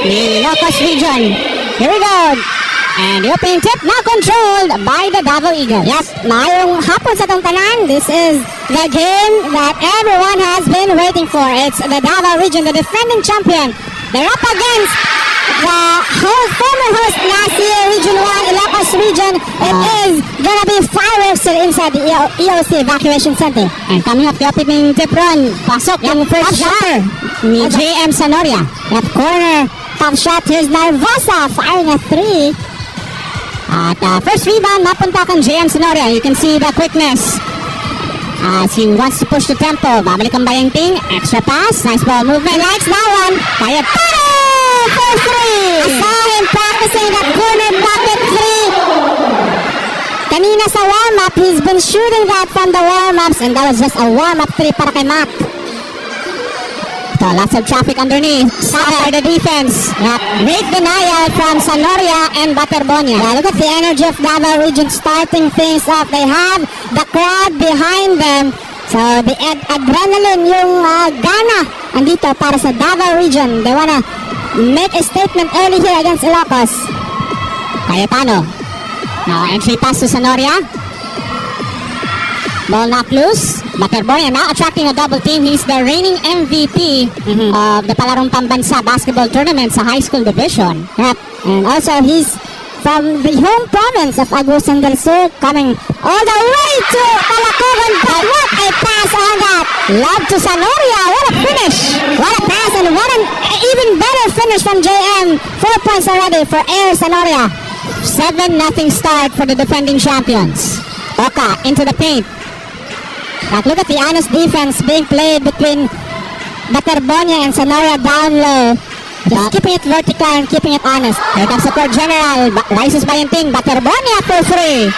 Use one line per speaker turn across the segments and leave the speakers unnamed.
the Ilocos region. Here we go. And the opening tip now controlled by the Davao Eagles. Yes, mayong hapon sa tong tanan. This is the game that everyone has been waiting for. It's the Davao region, the defending champion. They're up against the former host last year, Region 1, Ilocos region. It is gonna be fireworks inside the EOC Evacuation Center. And coming up, the opening tip run. Pasok yung first shot ni JM Sanoria. At corner, top shot. Here's Narvasa firing a 3. At first rebound, napunta kang JM Sanoria. You can see the quickness. As he wants to push the tempo. Babalik ang Bayangting. Extra pass. Nice ball movement. Likes that one. Kaya Taro! First 3! I saw him practicing that corner pocket 3. Kanina sa warm-up, he's been shooting that from the warm-ups. And that was just a warm-up 3 para kay Matt. So lots of traffic underneath. Stop by the defense. Great denial from Sanoria and Baterbonia. Look at the energy of Davao region starting things off. They have the crowd behind them. So the adrenaline, yung gana andito para sa Davao region. They wanna make a statement early here against Ilocos. Cayetano. Now entry pass to Sanoria. Ball knocked loose. Baterbonia now attracting a double team. He's the reigning MVP of the Palarong Pambansa basketball tournament sa high school division. Yep. And also he's from the home province of Agusan del Sur, coming all the way to Palacogan. But what a pass on that! Love to Sanoria. What a finish! What a pass, and what an even better finish from JM. 4 points already for Air Sanoria. 7-0 start for the defending champions. Oka into the paint. But look at the honest defense being played between Baterbonia and Sanoria down low. Just keeping it vertical and keeping it honest. Here comes the court general. Rises Bayangting. Baterbonia for 3.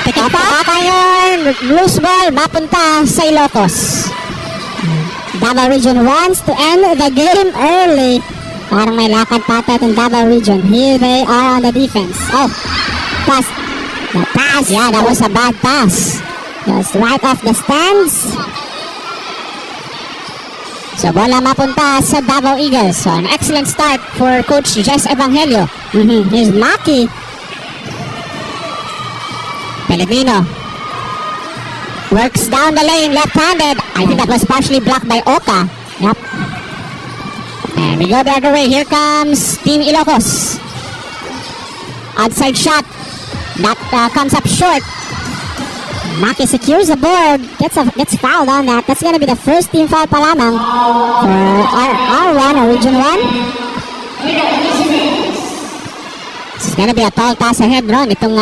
Pick up iron. Loose ball. Mapunta sa Ilocos. Davao region wants to end the game early. Parang may lakad patat in Davao region. Here they are on the defense. Oh, pass. The pass. Yeah, that was a bad pass. Just right off the stands. So bola mapunta sa Davao Eagles. So an excellent start for Coach Jess Evangelio. Here's Maki. Pellegrino works down the lane left-handed. I think that was partially blocked by Oka. Yep. And we go the other way. Here comes Team Ilocos. Outside shot. That comes up short. Maki secures the board, gets fouled on that. That's gonna be the first team foul pa lamang for R1 or Region 1. It's gonna be a tall task ahead, Ron. Itong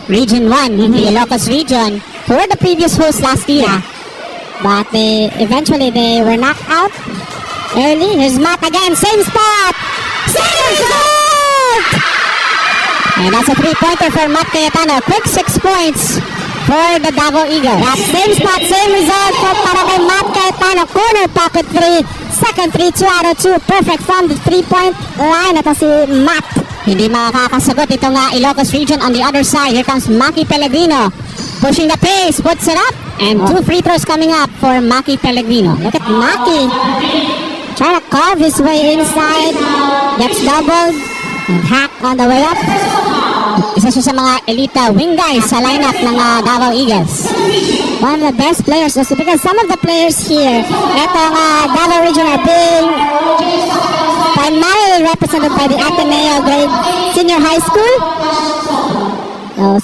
Region 1, the Ilocos region, who were the previous hosts last year. But eventually they were knocked out early. Here's Matt again, same spot! Same spot! And that's a 3-pointer for Matt Cayetano. Quick 6 points for the Davao Eagles. That same spot, same result for para kay Matt Cayetano. Corner pocket 3. Second 3, 2 out of 2. Perfect from the 3-point line. Ito si Matt. Hindi makakasagot itong Ilocos region. On the other side, here comes Maki Pellegrino. Pushing the pace, puts it up. And 2 free throws coming up for Maki Pellegrino. Look at Maki. Trying to carve his way inside. Gets doubled. And hack on the way up. Isa siya sa mga elite wing guys sa lineup ng Davao Eagles. One of the best players also because some of the players here etong Davao region are being primarily represented by the Ateneo grade senior high school.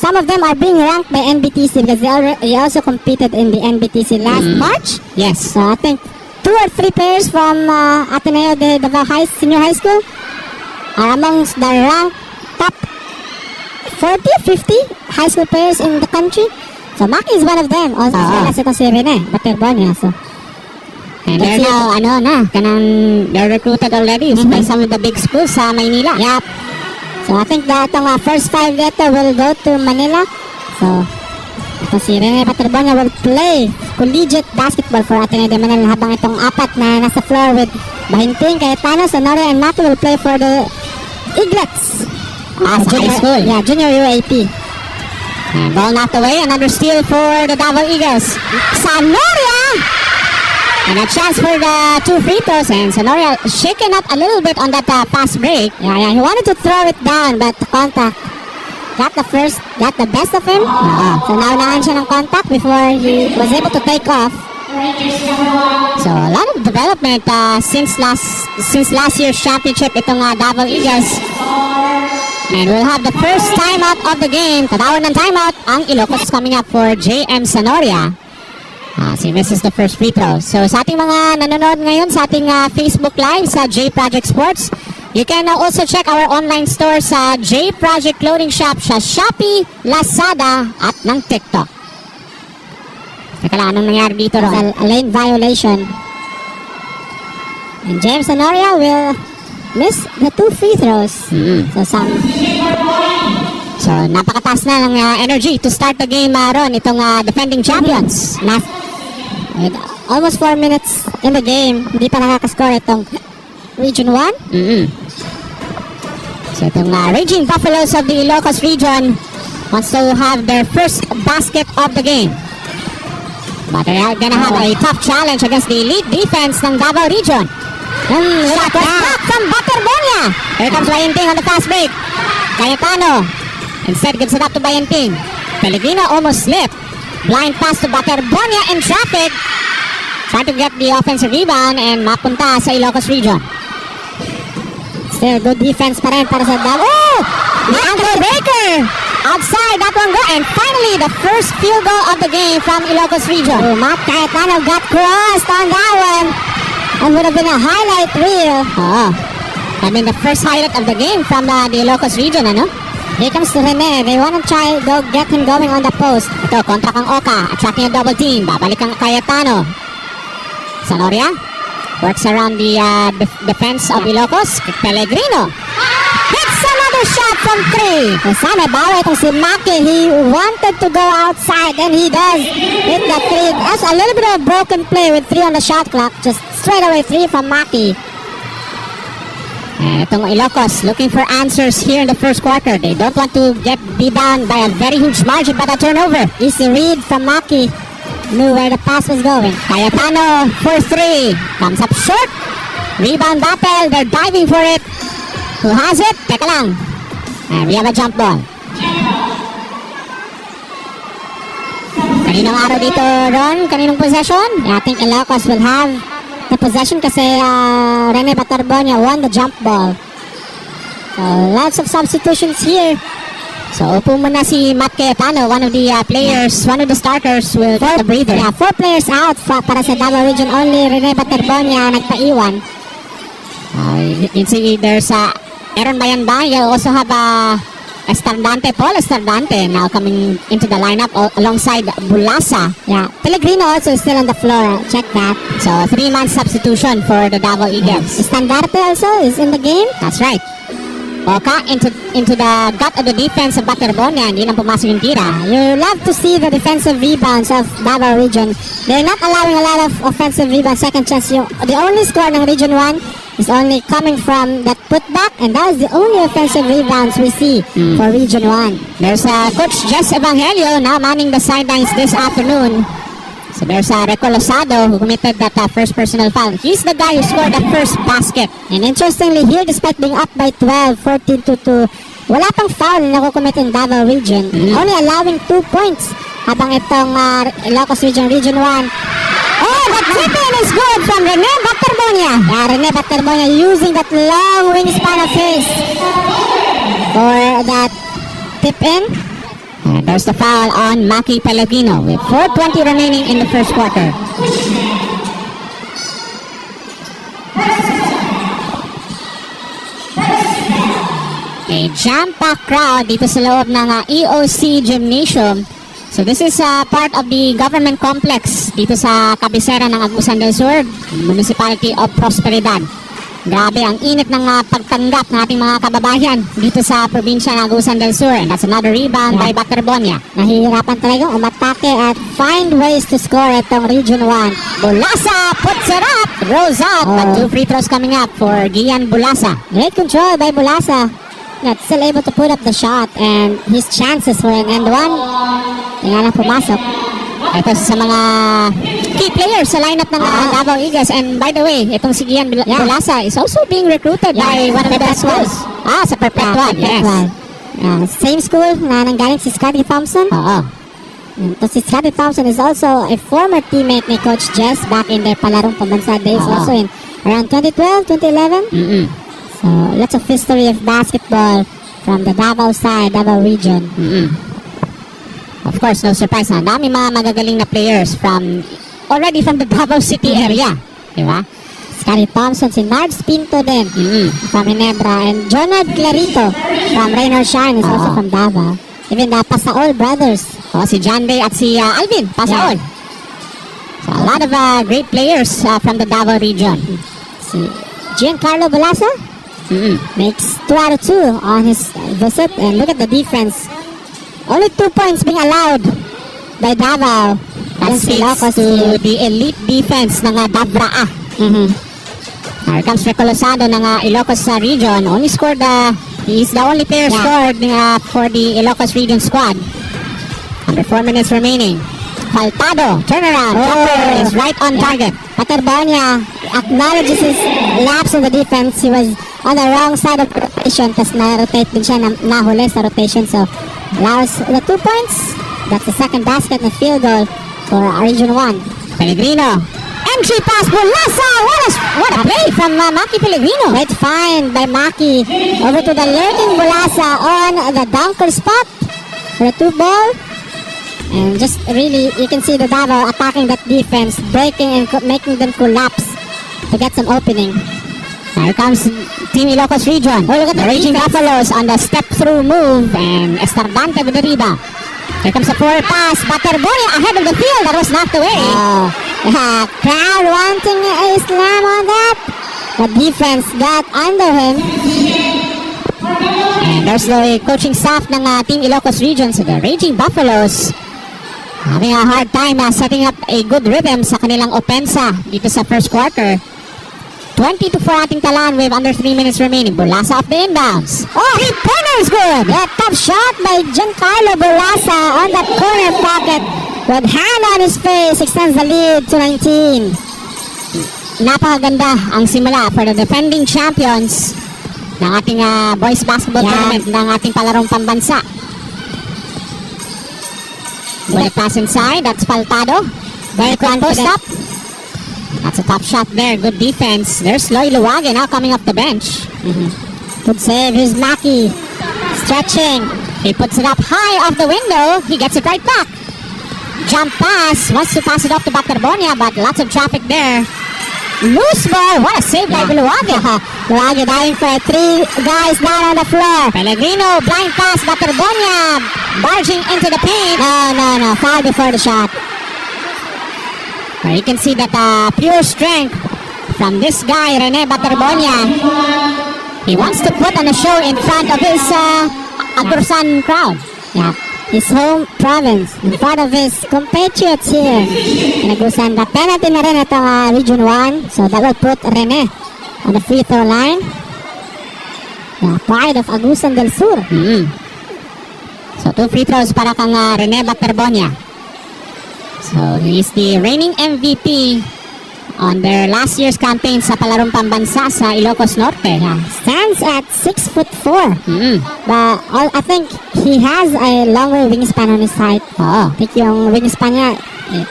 Some of them are being ranked by NBTC because they also competed in the NBTC last March. Yes. So I think 2 or 3 players from Ateneo de Davao Senior High School are amongst the ranked top 40, 50 high school players in the country. So Maki is one of them. Also, as ito si Rene Baterbonia. So, and they're now, they're recruited already by some of the big schools sa Maynila. Yep. So I think that ang first 5 dito will go to Manila. So, ito si Rene Baterbonia will play collegiate basketball for Ateneo de Manila habang itong 4 na nasa floor with Bayangting, Cayetano, Sanoria, and Maki will play for the Eaglets. High school. Yeah, junior UAP. And ball knocked away. Another steal for the Davao Eagles. Sanoria! And a chance for the 2 free throws, and Sonoria shaken up a little bit on that fast break. Yeah, he wanted to throw it down, but the contact got the best of him. So naunahan siya ng contact before he was able to take off. So a lot of development since last year's championship itong Davao Eagles. And we'll have the first timeout of the game. Tatawag ng timeout ang Ilocos coming up for JM Sonoria. So he misses the first free throw. So sa ating mga nanonood ngayon sa ating Facebook Live sa J Project Sports, you can also check our online store sa J Project Clothing Shop sa Shopee, Lazada at ng TikTok. Teka lang, anong nangyari dito ron? A lane violation. And James Sonoria will miss the 2 free throws. So napakataas na ng energy to start the game ron itong defending champions. With almost 4 minutes in the game, hindi pa nakakascore itong Region 1. So itong Raging Buffaloes of the Ilocos region wants to have their first basket of the game. But they're gonna have a tough challenge against the elite defense ng Davao region. Shot was blocked from Baterbonia. Here comes Bayenting on the fast break. Cayetano instead gives it up to Bayenting. Pellegrino almost slipped. Blind pass to Baterbonia in traffic. Trying to get the offensive rebound and mapunta sa Ilocos region. Still good defense pa rin para sa Davao. Oh! The ankle breaker! Outside that one go. And finally, the first field goal of the game from Ilocos region. Oh, Matt Cayetano got crossed on that one. And would have been a highlight reel. The first highlight of the game from the Ilocos region, ano? Here comes to Rene. They want to try go get him going on the post. Ito, kontra kang Oka. Attracting a double team. Babalik ang Cayetano. Sonoria works around the defense of Ilocos. Pellegrino hits another shot from 3. Sana bawa itong si Maki. He wanted to go outside and he does hit the 3. That's a little bit of a broken play with 3 on the shot clock. Just straight away 3 from Maki. Itong Ilocos looking for answers here in the first quarter. They don't want to get beat down by a very huge margin, but a turnover. Easy read from Maki. Knew where the pass was going. Cayetano for 3. Comes up short. Rebound battle. They're diving for it. Who has it? Teka lang. And we have a jump ball. Kaninong araw dito, Ron? Kaninong possession? I think Ilocos will have the possession kasi Rene Baterbonia won the jump ball. So lots of substitutions here. So upo muna si Matt Cayetano, one of the players, one of the starters will get a breather. Yeah, 4 players out para sa Davao region. Only Rene Baterbonia nagpaiwan. You can see there's Aaron Bayanda. You also have Paul Estardante now coming into the lineup alongside Bulasa. Yeah, Pellegrino also is still on the floor. Check that. So 3-man substitution for the Davao Eagles. Estardante also is in the game. That's right. Oka into the gut of the defense of Baterbonia. Hindi nang pumasok yung tira. You love to see the defensive rebounds of Davao region. They're not allowing a lot of offensive rebounds. Second chance. The only score ng Region 1 is only coming from that putback, and that is the only offensive rebounds we see for Region 1. There's Coach Jess Evangelio now manning the sidelines this afternoon. So there's Reco Losado who committed that first personal foul. He's the guy who scored the first basket. And interestingly here, despite being up by 12, 14-2, wala pang foul na nakukumit in Davao region. Only allowing 2 points. Habang itong Ilocos region, Region 1. Oh, the tip-in is good from Rene Baterbonia. Yeah, Rene Baterbonia using that long wingspan of his for that tip-in. And there's the foul on Maki Pellegrino with 4:20 remaining in the first quarter. A jam-packed crowd dito sa loob ng EOC Gymnasium. So this is part of the government complex dito sa kabisera ng Agusan del Sur, Municipality of Prosperidad. Grabe ang init ng pagtanggap ng ating mga kababayan dito sa probinsya ng Agusan del Sur. And that's another rebound by Baterbonia. Nahihirapan talagang umatake at find ways to score itong Region 1. Bulasa puts it up, rolls up, but 2 free throws coming up for Gian Bulasa. Great control by Bulasa. Not still able to put up the shot, and his chances for an end one. Kaya na pumasok. Ito sa mga key players sa lineup ng Davao Eagles. And by the way, itong si Gian Bulasa is also being recruited by one of the schools. Sa Perpetual, yes.
Same school na nanggaling si Scotty Thompson.
Oo.
So si Scotty Thompson is also a former teammate ni Coach Jess back in their palarong pambansa days, also in around 2012, 2011. So lots of history of basketball from the Davao side, Davao region.
Of course, no surprise na. Dami mga magagaling na players already from the Davao City area. Di ba?
Scotty Thompson, si Nards Pinto din from Ginebra, and Jonard Clarito from Raynor Shine is also from Davao. Even the Pasaol brothers.
Si John Day at si Alvin Pasaol. So a lot of great players from the Davao region.
Si Giancarlo Bulasa makes 2 out of 2 on his visit, and look at the defense. Only 2 points being allowed by Davao.
That speaks to the elite defense ng Davraa. Here comes Recolosado ng Ilocos region. Only scored, he's the only player scored for the Ilocos region squad. Under 4 minutes remaining. Faltado, turnaround, jumper is right on target.
Paterbonia acknowledges his lapse in the defense. He was on the wrong side of the rotation, tapos na-rotate din siya, nahuli sa rotation. So, allows the 2 points. That's the second basket and field goal for Region 1.
Pellegrino. Entry pass, Bulasa! What a play from Maki Pellegrino.
Great find by Maki. Over to the lurking Bulasa on the dunker spot for a 2 ball. And just really, you can see the Davao attacking that defense, breaking and making them collapse to get some opening.
Here comes Team Ilocos region.
Oh, look at the
Raging
defense.
Buffaloes on the step-through move, and Estardante with the rebound. Here comes a forward pass. Baterboya ahead of the field. That was knocked away.
Crowd wanting a slam on that. The defense got under him.
And there's the coaching staff ng Team Ilocos region. So the Raging Buffaloes having a hard time setting up a good rhythm sa kanilang opensa dito sa first quarter. 20-4 ating talaan with under 3 minutes remaining. Bulasa off the inbounds. Three-pointer is good.
A tough shot by Giancarlo Bulasa on that corner pocket. With hand on his face, extends the lead to 19.
Napakaganda ang simula for the defending champions ng ating boys basketball tournament ng ating palarong pambansa. With a pass inside, that's Faltado. Very quick post up. That's a top shot there. Good defense. There's Loy Luwage now coming off the bench.
Good save. Here's Maki. Stretching.
He puts it up high off the window. He gets it right back. Jump pass. Wants to pass it off to Baterbonia, but lots of traffic there. Loose ball. What a save by Luwage.
Luwage diving for 3 guys down on the floor.
Pellegrino, blind pass. Baterbonia barging into the paint.
No. Foul before the shot.
You can see that pure strength from this guy, Rene Baterbonia. He wants to put on a show in front of his Agusan crowd.
Yeah, his home province, in front of his compatriots here in Agusan. The penalty na rin itong Region 1, so that will put Rene on the free throw line. The pride of Agusan del Sur.
So 2 free throws para kang Rene Baterbonia. So he's the reigning MVP on their last year's campaign sa palarong pambansa sa Ilocos Norte.
Stands at 6'4". But I think he has a longer wingspan on his height. I think yung wingspan niya,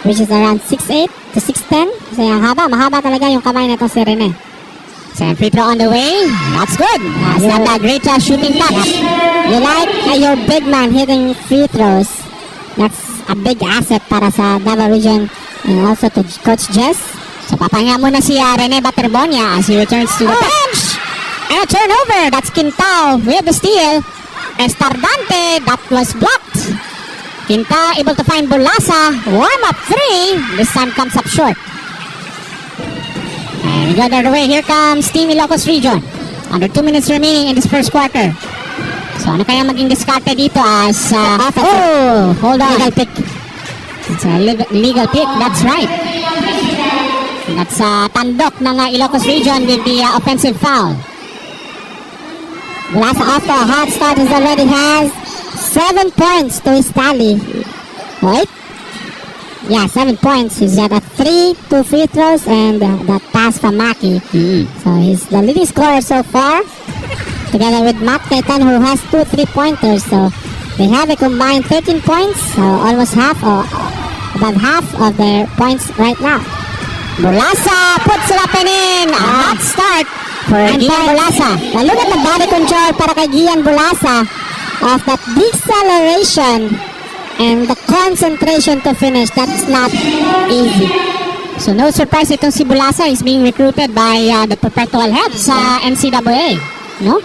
which is around 6'8" to 6'10". Kasi mahaba talaga yung kamay na ito si Rene.
Second free throw on the way. That's good. That's not a great shooting touch.
You like your big man hitting free throws. That's a big asset para sa Davao region and also to Coach Jess.
So papahinga muna si Rene Baterbonia as he returns to the bench. And a turnover. That's Quintao with the steal. Estardante, that was blocked. Quintao able to find Bulasa. Warm up 3. This time comes up short. And we got the other way. Here comes Team Ilocos region. Under 2 minutes remaining in this first quarter. So ano kaya maging diskarte dito as hold on.
Legal pick.
It's a legal pick. That's right. That's tandok ng Ilocos region with the offensive foul.
Bulasa off to a hot start. He already has 7 points to his tally. Right? Yeah, 7 points. He's got a 3, 2 free throws, and that pass from Maki. So he's the leading scorer so far, together with Matt Cayetano, who has 2 3-pointers. So they have a combined 13 points, so almost half, or about half of their points right now.
Bulasa puts it up and in. A hot start for Gian Bulasa.
Now look at the body control para kay Gian Bulasa of that deceleration and the concentration to finish. That's not easy.
So no surprise itong si Bulasa is being recruited by the perpetual head sa NCAA. No?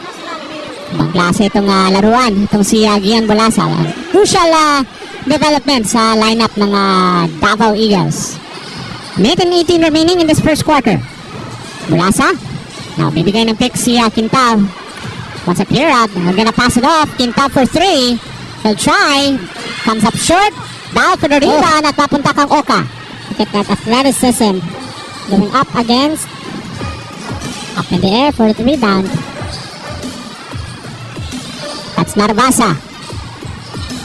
Ibang klase itong laruan. Itong si Gian Bulasa. Crucial development sa lineup ng Davao Eagles. Minute and 18 remaining in this first quarter. Bulasa. Now bibigay ng pick si Quintao. Wants a clear out. We're gonna pass it off. Quintao for 3. He'll try. Comes up short. Down for the rebound at papunta kang Oka.
Look at that athleticism. Going up against. Up in the air for the rebound.
That's Narvasa.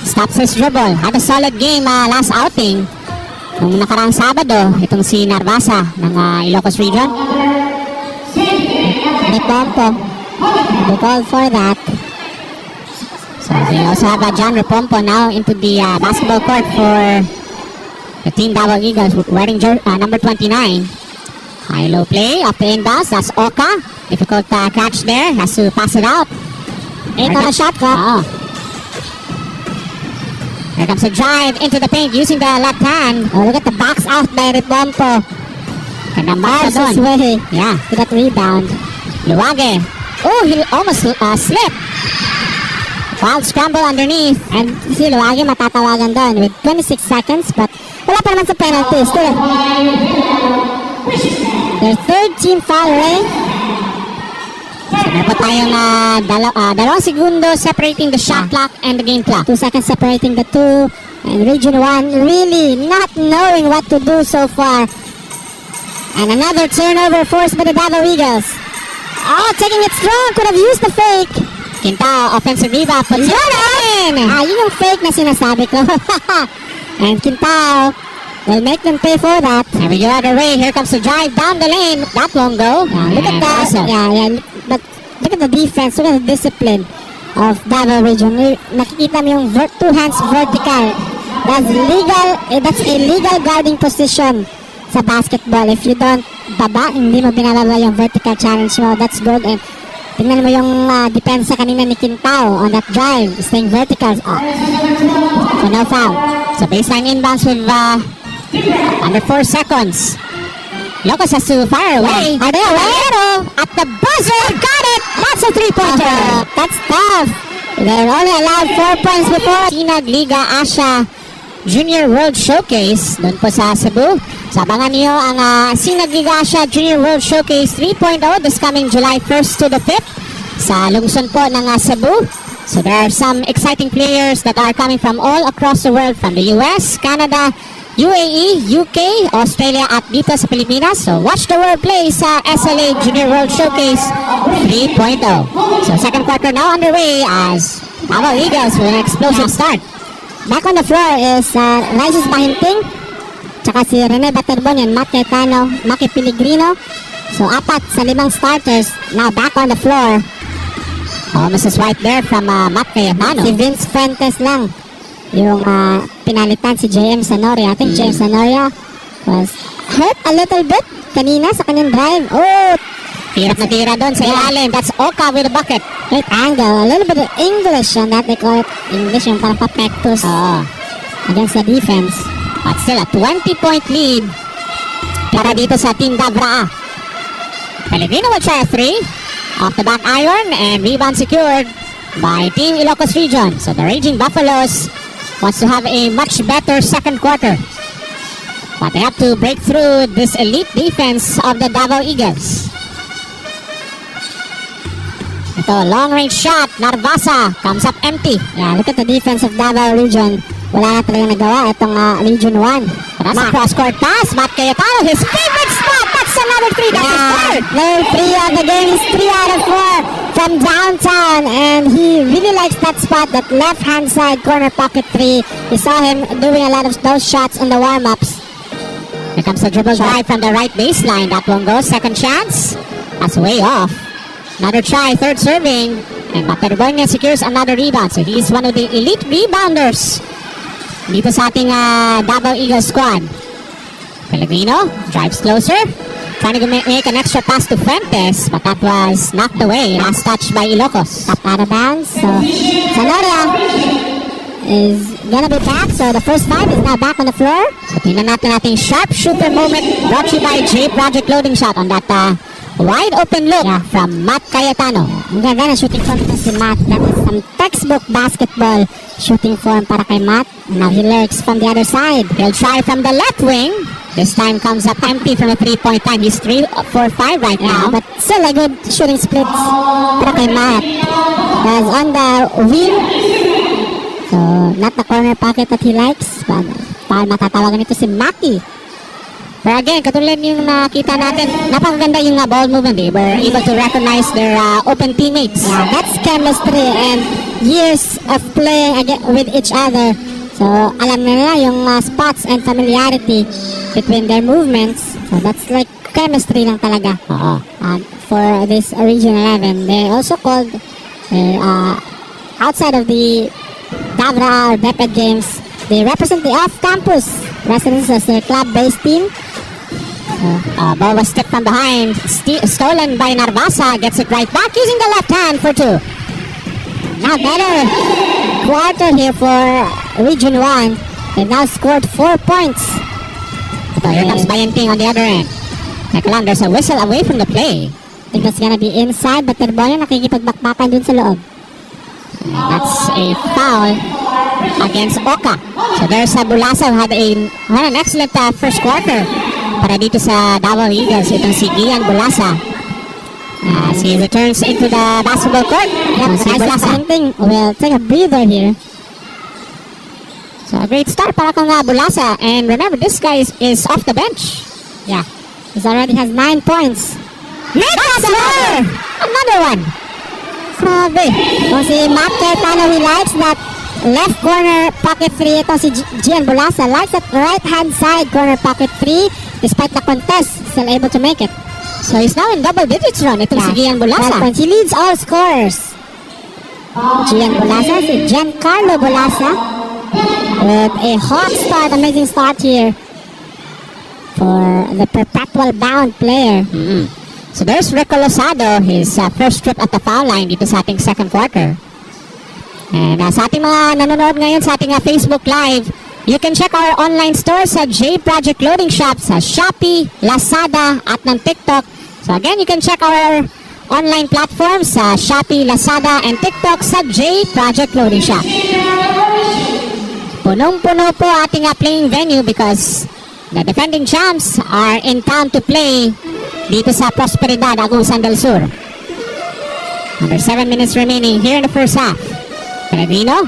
Stops his dribble. Had a solid game last outing. Nung nakaraang Sabado, itong si Narvasa ng Ilocos Region.
Repompo. They called for that.
So they also have John Repompo now into the basketball court for the team Davao Eagles wearing number 29. High-low play off the inbounds. That's Oka. Difficult catch there. Has to pass it out.
8 on a shot clock.
Here comes a drive into the paint using the left hand.
Oh, look at the box out by Repompo.
Ganda mark
His
doon.
way
Yeah.
to that rebound.
Luwage. Oh, he almost slipped. Wild scramble underneath.
And si Luwage matatawagan doon with 26 seconds, but wala pa naman sa penalty. Still, their third team foul ring.
Meron pa tayong dalawang segundo separating the shot clock and the game clock.
2 seconds separating the two. And Region 1 really not knowing what to do so far. And another turnover forced by the Davao Eagles. Oh, taking it strong. Could have used the fake.
Quintao, offensive rebound, puts it in!
Yun yung fake na sinasabi ko. And Quintao will make them pay for that.
Here we go other way. Here comes the drive down the lane. That won't go.
Look at that. Yeah. But look at the defense. Look at the discipline of Davao Region. Nakikita mo yung two hands vertical. That's legal. That's a legal guarding position sa basketball. If you don't baba, hindi mo binababa yung vertical challenge mo. That's good. And tingnan mo yung depensa kanina ni Quintao on that drive. Staying vertical.
So no foul. So baseline inbounds with under 4 seconds. Locos has to fire away.
Are they away?
At the buzzer, got it! That's a 3-pointer.
That's tough. They're only allowed 4 points before.
Sinag Liga Asia Junior World Showcase doon po sa Cebu. So abangan niyo ang Sinag Liga Asia Junior World Showcase 3.0 this coming July 1st to the 5th sa lungsod po ng Cebu. So there are some exciting players that are coming from all across the world, from the US, Canada, UAE, UK, Australia at dito sa Pilipinas. So watch the world play sa SLA Junior World Showcase 3.0. So second quarter now underway as Davao Eagles with an explosive start.
Back on the floor is Rises Bahinting, tsaka si Rene Baterbon and Matt Cayetano, Maki Pellegrino. So 4 sa 5 starters now back on the floor.
Almost a swipe there from Matt Cayetano.
Si Vince Fuentes lang yung pinalitan si JM Sanoria. I think JM Sanoria was hurt a little bit kanina sa kanyang drive. Oh,
Hirap na tira doon sa ilalim. That's Oka with a bucket.
great angle. A little bit of English on that. They call it English yung parang papektos against the defense.
But still a 20-point lead para dito sa Team Davao. Pellegrino will try a 3 off the back iron and rebound secured by Team Ilocos Region. So the Raging Buffaloes wants to have a much better second quarter. But they have to break through this elite defense of the Davao Eagles. Ito, long-range shot. Narvasa comes up empty.
Yeah, look at the defense of Davao Region. Wala na talagang nagawa itong Region 1.
Cross-court pass. Matt Cayetano, his favorite spot. That's another 3. That's his third.
Player 3 of the game is 3 out of 4 from downtown, and he really likes that spot, that left-hand side corner pocket 3. We saw him doing a lot of those shots in the warm-ups.
Here comes the dribble drive from the right baseline. That won't go. Second chance. That's way off. Another try, third serving. And Baterbonia secures another rebound. So he's one of the elite rebounders dito sa ating Davao Eagles squad. Pellegrino drives closer. Trying to make an extra pass to Fuentes, but that was knocked away. Last touch by Ilocos.
Up out of bounds. So Sanoria is gonna be back. So the first 5 is now back on the floor.
So tingnan natin ating sharpshooter moment brought to you by J Project Loading Shot on that wide open look from Matt Cayetano.
Ang ganda na shooting form ito si Matt. That is some textbook basketball shooting form para kay Matt. Now he lurks from the other side.
He'll try from the left wing. This time comes up empty from a 3-point line. He's 3-4-5 right now.
But still a good shooting splits para kay Matt. That's on the wing. So, not the corner pocket that he likes. But para matatawagan ito si Maki.
Pero again, katulad yung nakita natin, napakaganda yung ball movement. They were able to recognize their open teammates.
Yeah, that's chemistry and years of playing with each other. So, alam na nila yung spots and familiarity between their movements. So, that's like chemistry lang talaga. For this Region 11. They also called outside of the Davao or DepEd games, they represent the off-campus residents as their club-based team.
Ball was tipped from behind, stolen by Narvasa, gets it right back using the left hand for 2.
Now better quarter here for Region 1. They've now scored 4 points.
So here comes Bayanting on the other end. Teka lang, there's a whistle away from the play.
I think that's gonna be inside, but Terbonia nakikipagbakbakan dun sa loob.
That's a foul against Oka. So there's Bulasa who had an excellent first quarter para dito sa Davao Eagles. Itong si Gian Bulasa. As he returns into the basketball court.
Yep, nice painting. We'll take a breather here.
So a great start para kang Bulasa. And remember, this guy is off the bench.
Yeah, he already has 9 points.
That's more! Another one.
Grabe. Kung si Matt Cayetano, he likes that left corner pocket 3. Ito si Gian Bulasa likes that right hand side corner pocket 3. Despite the contest, still able to make it.
So he's now in double digits run. Itong si Gian Bulasa.
He leads all scorers. Gian Bulasa, si Giancarlo Bulasa with a hot start, amazing start here for the perpetual bound player.
So there's Rico Losado, his first trip at the foul line dito sa ating second quarter. And sa ating mga nanonood ngayon sa ating Facebook Live, you can check our online store sa J Project Loading Shop sa Shopee, Lazada at ng TikTok. So again, you can check our online platforms sa Shopee, Lazada and TikTok sa J Project Loading Shop. Punong-puno po ating playing venue because the defending champs are in town to play dito sa Prosperidad, Agusan del Sur. Under 7 minutes remaining here in the first half. Pellegrino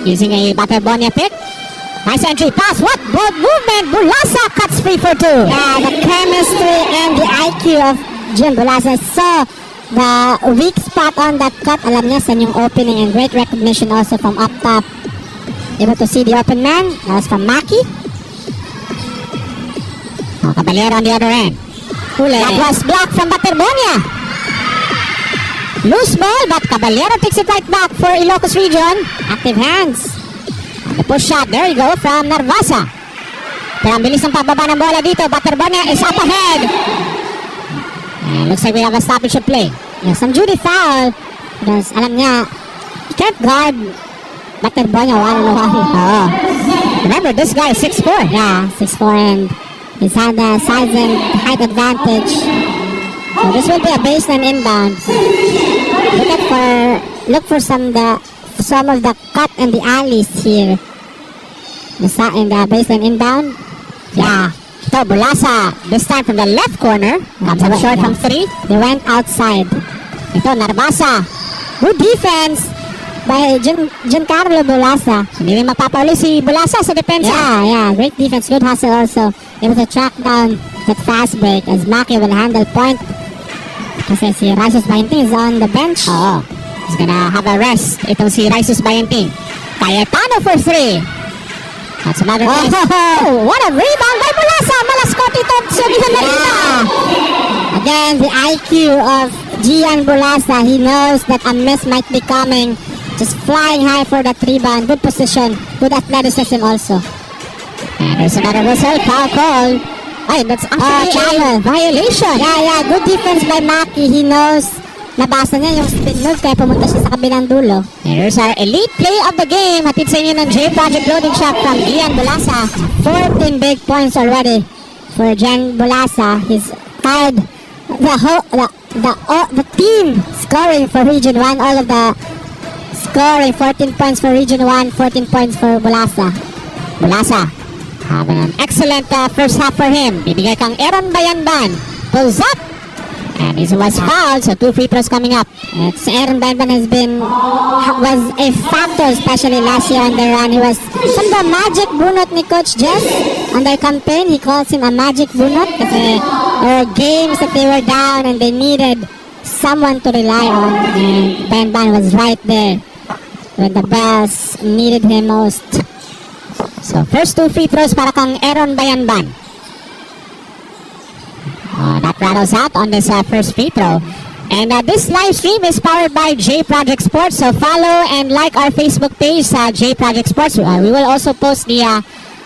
using a Baterbonia pick. Nice entry pass. What bold movement. Bulasa cuts free for 2.
Yeah, the chemistry and the IQ of Gian Bulasa. So, the weak spot on that cut, alam niya saan yung opening, and great recognition also from up top. Able to see the open man. That was from Maki.
Caballero on the other end. That was blocked from Baterbonia. Loose ball, but Caballero takes it right back for Ilocos Region.
Active hands.
The push shot, there you go, from Narvasa. Pero ang bilis ng pababa ng bola dito. Baterbonia is up ahead. And looks like we have a stoppage of play.
Yeah, some Judy foul. Because alam niya, he can't guard Baterbonia one-on-one.
Remember, this guy is 6'4".
Yeah, 6'4", and he's had the size and height advantage. So this will be a baseline inbound. Look for some of the cut and the alleys here. In the baseline inbound.
Yeah. So Bulasa, this time from the left corner. Comes up short from 3.
They went outside.
Ito, Narvasa.
Good defense by Giancarlo Bulasa.
Hindi rin mapapauli si Bulasa sa depensa.
Yeah, great defense, good hustle also. Able to track down that fast break as Maki will handle point Kasi si Raisus Bayenting is on the bench.
Oo. He's gonna have a rest. Itong si Raisus Bayenting. Cayetano for 3. That's another miss. Oh, what a rebound by Bulasa. Malaskot ito.
Again, the IQ of Gian Bulasa. He knows that a miss might be coming. Just flying high for that rebound. Good position. Good athleticism also.
And there's another whistle. Foul call. Ay, that's actually a violation.
Yeah. Good defense by Maki. He knows. Nabasa niya yung spin move kaya pumunta siya sa kabilang dulo.
And here's our elite play of the game. Hatid sa inyo ng J Project Loading Shop from Gian Bulasa.
14 big points already for Gian Bulasa. He's tied the team scoring for Region 1. All of the scoring, 14 points for Region 1, 14 points for Bulasa.
Bulasa having an excellent first half for him. Bibigay kang Aaron Bayanban. Pulls up. And he was fouled, so 2 free throws coming up.
It's Aaron Bayanban was a factor, especially last year on the run. He was some of the magic bunot ni Coach Jess on their campaign. He calls him a magic bunot kasi there were games that they were down and they needed someone to rely on. And Bayanban was right there when the Bells needed him most.
So first 2 free throws para kang Aaron Bayanban. That rattles out on this first free throw. And this live stream is powered by J Project Sports. So follow and like our Facebook page sa J Project Sports. We will also post the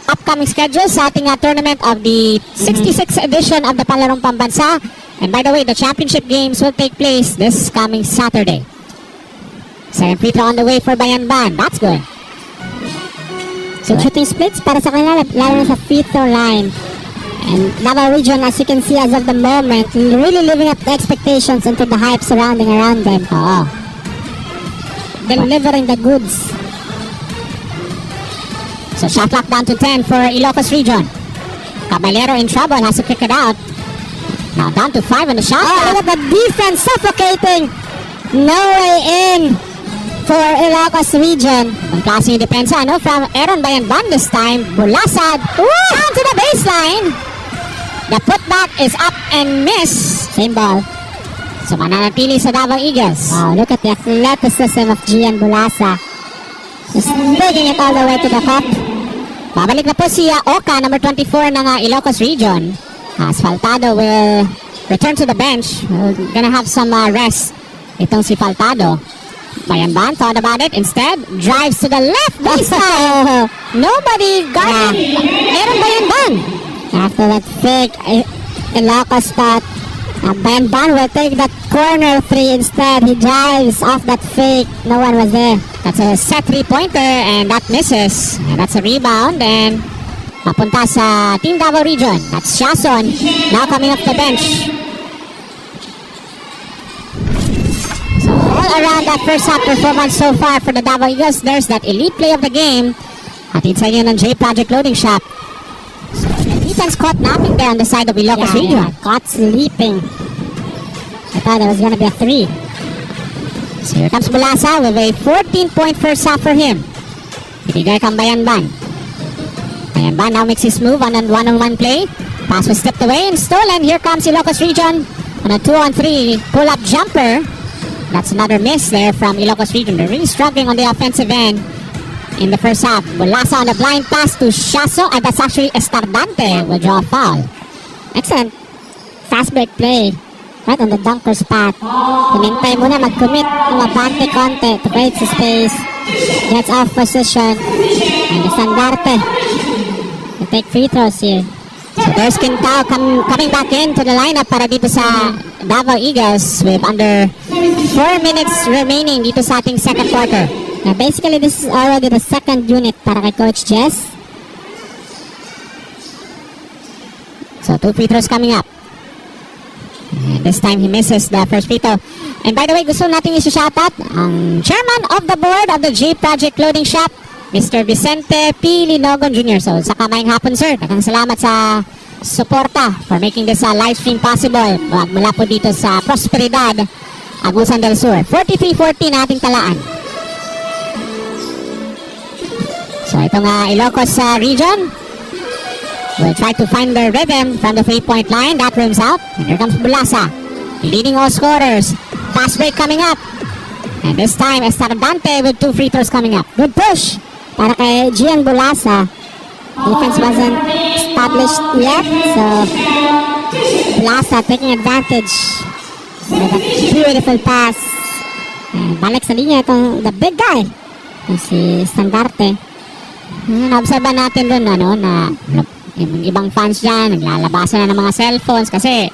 upcoming schedule sa ating tournament of the 66th edition of the Palarong Pambansa. And by the way, the championship games will take place this coming Saturday. Second free throw on the way for Bayanban. That's good.
So shooting splits para sa kanila, lalo na sa free throw line. And Davao Region, as you can see as of the moment, really living up to expectations and to the hype surrounding around them. Delivering the goods.
So shot clock down to 10 for Ilocos Region. Caballero in trouble, has to kick it out. Now down to 5 on the shot clock.
Look at the defense suffocating. No way in for Ilocos Region.
Ang klase yung depensa, no? From Aaron Bayanban this time. Bulasad. Down to the baseline. The putback is up and miss.
Same ball.
So mananatili sa Davao Eagles.
Wow, look at the athleticism of Gian Bulasa. Just taking it all the way to the cup.
Babalik na po si Oka, number 24 ng Ilocos Region. Faltado will return to the bench. We're gonna have some rest. Itong si Faltado. Bayanban thought about it. Instead, drives to the left baseline. Nobody got him. Aaron Bayanban.
After that fake Ilocos spot, Bayanban will take that corner 3 instead. He drives off that fake. No one was there.
That's a set 3-pointer and that misses. And that's a rebound and papunta sa Team Davao Region. That's Shason now coming off the bench. So all around that first half performance so far for the Davao Eagles, there's that elite play of the game. Hatid sa inyo ng J Project Loading Shop. So the defense caught napping there on the side of Ilocos Region.
Caught sleeping. I thought it was gonna be a 3.
So here comes Bulasa with a 14-point first half for him. Ibigay kang Bayanban. Bayanban now makes his move on a one-on-one play. Pass was stepped away and stolen. Here comes Ilocos Region on a 2-on-3 pull-up jumper. That's another miss there from Ilocos Region. They're really struggling on the offensive end in the first half. Bulasa on a blind pass to Shaso. And that's actually Estardante will draw a foul.
Excellent. Fast break play. Right on the dunker spot. Hinintay muna mag-commit ng abante konti to create the space. Gets off position. And Estardante will take free throws here.
So there's Quintao coming back into the lineup para dito sa Davao Eagles with under 4 minutes remaining dito sa ating second quarter.
Now basically this is already the second unit para kay Coach Jess.
So 2 free throws coming up. And this time he misses the first free throw. And by the way, gusto natin i-shoutout ang chairman of the board of the J Project Clothing Shop, Mr. Vicente P. Linogon Jr. So sa kamayang hapon sir, daghang salamat sa suporta for making this live stream possible mula po dito sa Prosperidad, Agusan del Sur. 43-14 na ating talaan. So itong Ilocos region will try to find their rhythm from the 3-point line. That rims out. And here comes Bulasa. leading all scorers. Fast break coming up. And this time, Estardante with 2 free throws coming up.
Good push para kay Gian Bulasa. Defense wasn't established yet, so Bulasa taking advantage with a beautiful pass. Balik sa linya itong the big guy, si Estandarte.
Naobserba natin doon na yung ibang fans dyan, naglalabasan na ng mga cellphones kasi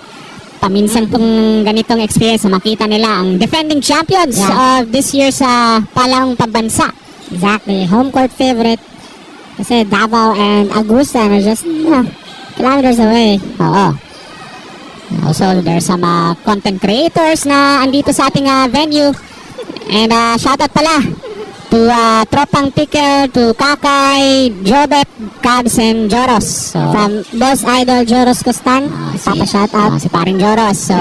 paminsan pong ganitong experience na makita nila ang defending champions of this year's palarong pambansa.
Exactly, home court favorite. Kasi Davao and Agusan are just, kilometers away.
Oo. Also, there's some content creators na andito sa ating venue. And shoutout pala to Tropang Pickle, to Kakay, Jobet, Cabs, and Joros. So,
From Boss Idol Joros Costan, Papa shoutout.
si paring Joros. So,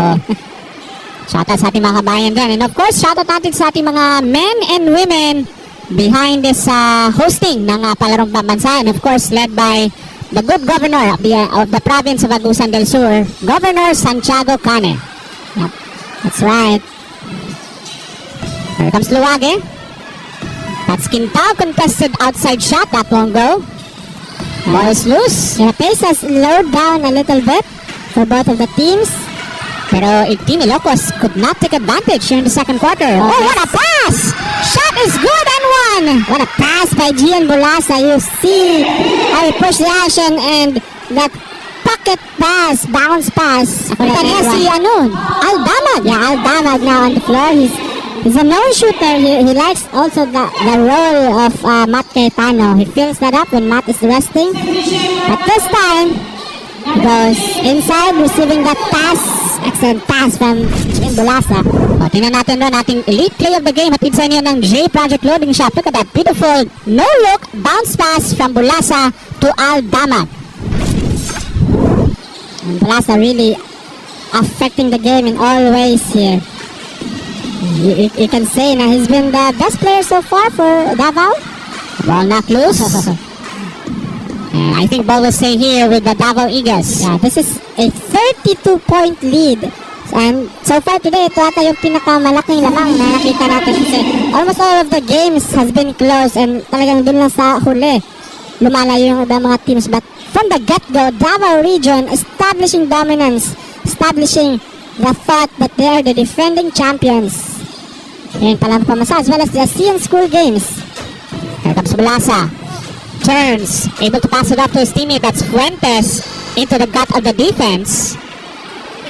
shoutout sa ating mga kabayan dyan. And of course, shoutout natin sa ating mga men and women behind this hosting ng Palarong Pambansa. And of course, led by the good governor of the province of Agusan del Sur, Governor Santiago Cane.
Yep, that's right.
Here comes Luwage. That's Quintao, contested outside shot. That won't go. Ball is loose.
The pace has slowed down a little bit for both of the teams.
Pero Team Ilocos could not take advantage here in the second quarter. Oh, what a pass! Shot is good and one!
What a pass by Gian Bulasa. You see how he pushed the action and that pocket pass, bounce pass.
Nakita niya si Aldamag.
Yeah, Aldamag now on the floor. He's a known shooter. He likes also the role of Matt Cayetano. He fills that up when Matt is resting. But this time, he goes inside, receiving that pass. Excellent pass from Gian Bulasa.
O, tingnan natin doon ating elite play of the game. Hatid sa inyo ng J Project Loading Shop. Look at that beautiful no-look bounce pass from Bulasa to Aldamag.
And Bulasa really affecting the game in all ways here. You can say na he's been the best player so far for Davao.
Ball knocked loose. And I think ball will stay here with the Davao Eagles.
Yeah, this is a 32-point lead. And so far today, ito ata yung pinakamalaking lamang na nakita natin kasi almost all of the games has been close and talagang dun lang sa huli lumalayo yung ibang mga teams. But from the get-go, Davao region establishing dominance, establishing the thought that they are the defending champions in Palarong Pambansa as well as the ASEAN School Games.
Here comes Bulasa. Turns, able to pass it up to his teammate. That's Fuentes into the gut of the defense.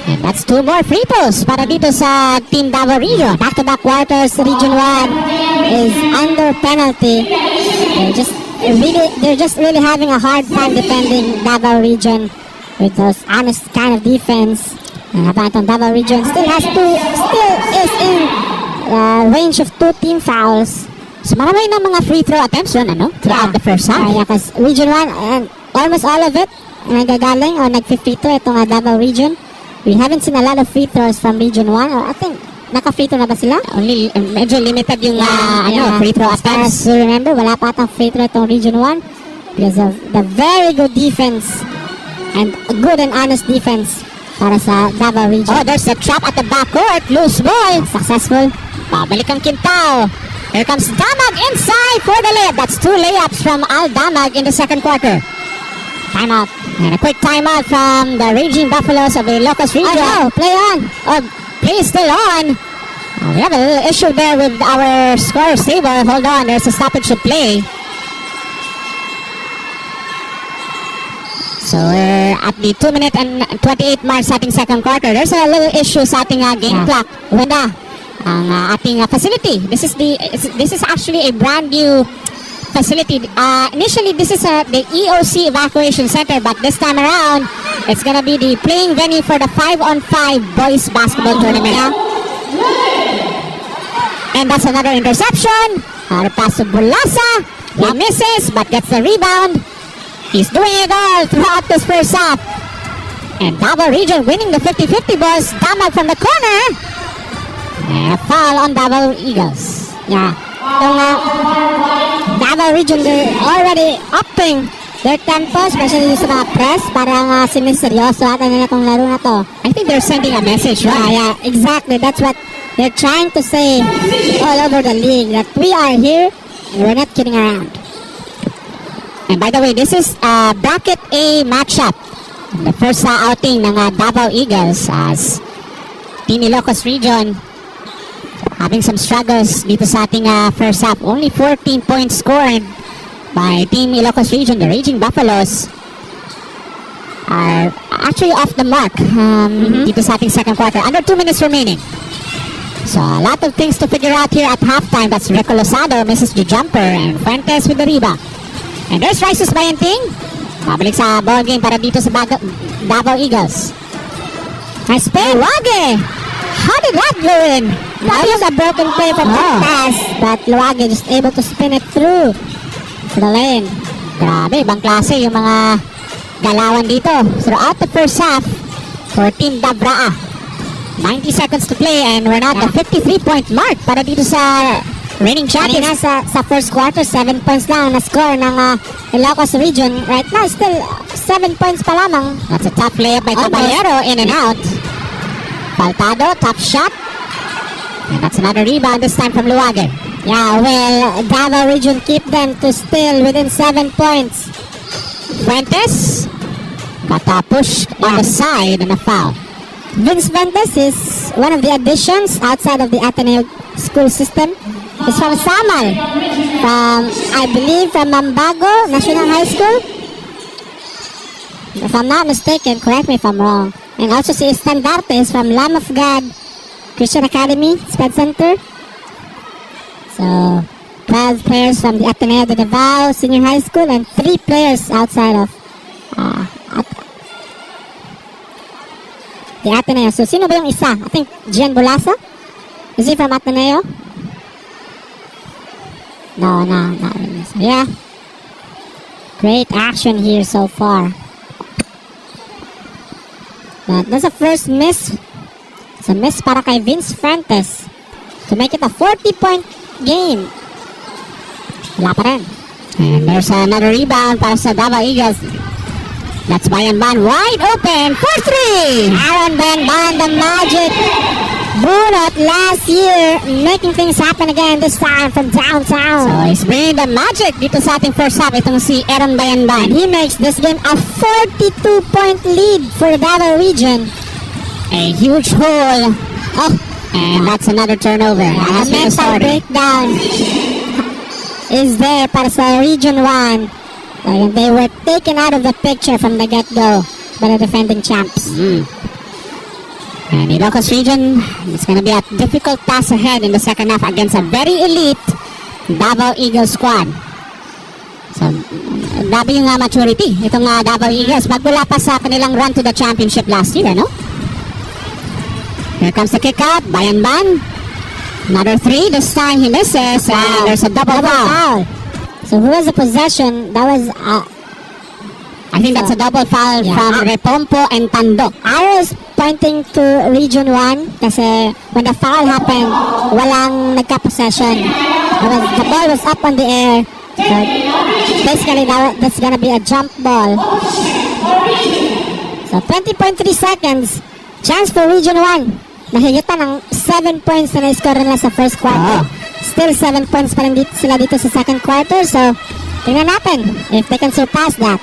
And that's 2 more free throws para dito sa Team Davao Region.
Back-to-back quarters, Region 1 is under penalty. They're just really having a hard time defending Davao Region with those honest kind of defense. Habang itong Davao Region still is in range of 2 team fouls.
So marami ng mga free throw attempts yun, throughout the first half.
Yeah, because Region 1, and almost all of it, nagagaling o nag-free throw itong Davao Region. We haven't seen a lot of free throws from Region 1. Or I think, naka-free throw na ba sila?
Only, medyo limited yung free throw
As far
attempts.
as you remember, wala pa atang free throw itong Region 1 because of the very good defense and good and honest defense para sa Davao Region.
Oh, there's a trap at the backcourt. Loose ball.
Successful.
Pabalik ang Quintao. Here comes Damag inside for the layup. That's 2 layups from Aldamag in the second quarter. Timeout. And a quick timeout from the Raging Buffaloes of the Ilocos region.
Oh no, play on.
Oh, play is still on. We have a little issue there with our score table. Hold on, there's a stoppage of play. So we're at the 2 minute and 28 mark sa ating second quarter. There's a little issue sa ating game clock. Wanda, ang ating facility. This is actually a brand new facility. Initially, this is the EOC Evacuation Center, but this time around, it's gonna be the playing venue for the 5-on-5 boys basketball tournament. And that's another interception. Pass to Bulasa. He misses, but gets the rebound. He's doing it all throughout this first half. And Davao Region winning the 50-50 balls. Damag from the corner. And a foul on Davao Eagles.
Yeah. Yung Davao Region, they're already upping their tempo, especially sa mga press, parang siniseryoso ata nila itong laro na to.
I think they're sending a message,
Yeah,
right?
yeah, exactly. That's what they're trying to say all over the league, that we are here and we're not kidding around.
And by the way, this is Bracket A matchup. The first outing ng Davao Eagles as Team Ilocos Region having some struggles dito sa ating first half. Only 14 points scored by Team Ilocos Region. The Raging Buffaloes are actually off the mark dito sa ating second quarter. Under 2 minutes remaining. So a lot of things to figure out here at halftime. That's Rico Losado, Mrs. the Jumper, and Fuentes with the rebound. And there's Rices Bayanting. Pabalik sa ball game para dito sa Davao Eagles. Nice play, Luage! How did that go in?
That was a broken play from the pass, but Luage just able to spin it through to the lane.
Grabe, ibang klase yung mga galawan dito. Throughout the first half for Team Dabraa. 90 seconds to play and we're now at the 53-point mark para dito sa reigning
Kanina
champions.
sa first quarter, 7 points lang na score ng Ilocos Region. Right now, still 7 points pa lamang.
That's a tough layup by Caballero, in and out. Faltado, tough shot. And that's another rebound, this time from Luage.
Yeah, well, Davao Region keep them to still within 7 points.
Fuentes got a push on the side and a foul.
Vince Fuentes is one of the additions outside of the Ateneo school system. He's from Samal, I believe from Mambago National High School. If I'm not mistaken, correct me if I'm wrong. And also si Estandarte is from Lamb of God Christian Academy, Sped Center. So, 12 players from the Ateneo de Davao Senior High School and 3 players outside of the Ateneo. So, sino ba yung isa? I think Gian Bolasa? Is he from Ateneo? No, not really. So, yeah. Great action here so far. But that's a first miss. It's a miss para kay Vince Fuentes to make it a 40-point game. Wala pa rin.
And there's another rebound para sa Davao Eagles. That's Bayan Ban wide open for 3.
Aaron Banban, the magic bunot last year, making things happen again this time from
So
downtown.
he's bringing the magic dito sa ating first half. Itong si Aaron Bayan Ban.
He makes this game a 42-point lead for the Davao Region.
A huge hole. Oh, and that's another turnover.
A
That's been
mental
started.
breakdown is there para sa Region 1. They were taken out of the picture from the get-go by the defending champs.
And Ilocos Region, it's going to be a difficult task ahead in the second half against a very elite Davao Eagles squad. So, grabe yung maturity. Itong Davao Eagles, magmula pa sa kanilang run to the championship last year, no? Here comes the kick out, Bayan Ban. Another 3, this time he misses, and there's a double foul.
So who has the possession? That was
I think that's a double foul
Yeah.
from Repompo and Tando.
arrows pointing to Region 1 kasi when the foul happened, walang nagka-possession. The ball was up on the air. So basically, that's gonna be a jump ball. So 20.3 seconds. Chance for Region 1. Nahigitan ng 7 points na na-score nila sa first quarter. Still 7 points pa rin sila dito sa second quarter. So, tingnan natin if they can surpass that.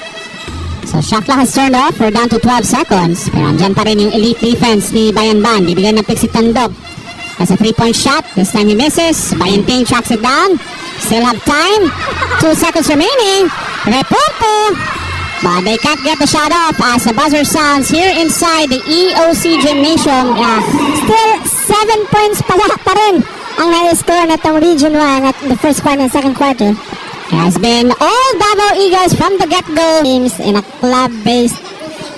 So shot clock has turned off. We're down to 12 seconds. Pero andyan pa rin yung elite defense ni Bayan Ban. Bibigyan ng pick si Tandog. That's a 3-point shot. This time he misses. Bayan Ting tracks it down. Still have time. 2 seconds remaining. Repompo. But they can't get the shot off as the buzzer sounds here inside the EOC Gymnasium.
Still 7 points pa rin ang na-score na itong Region 1 at the first quarter and second quarter.
It has been all Davao Eagles from the get-go.
Teams in a club-based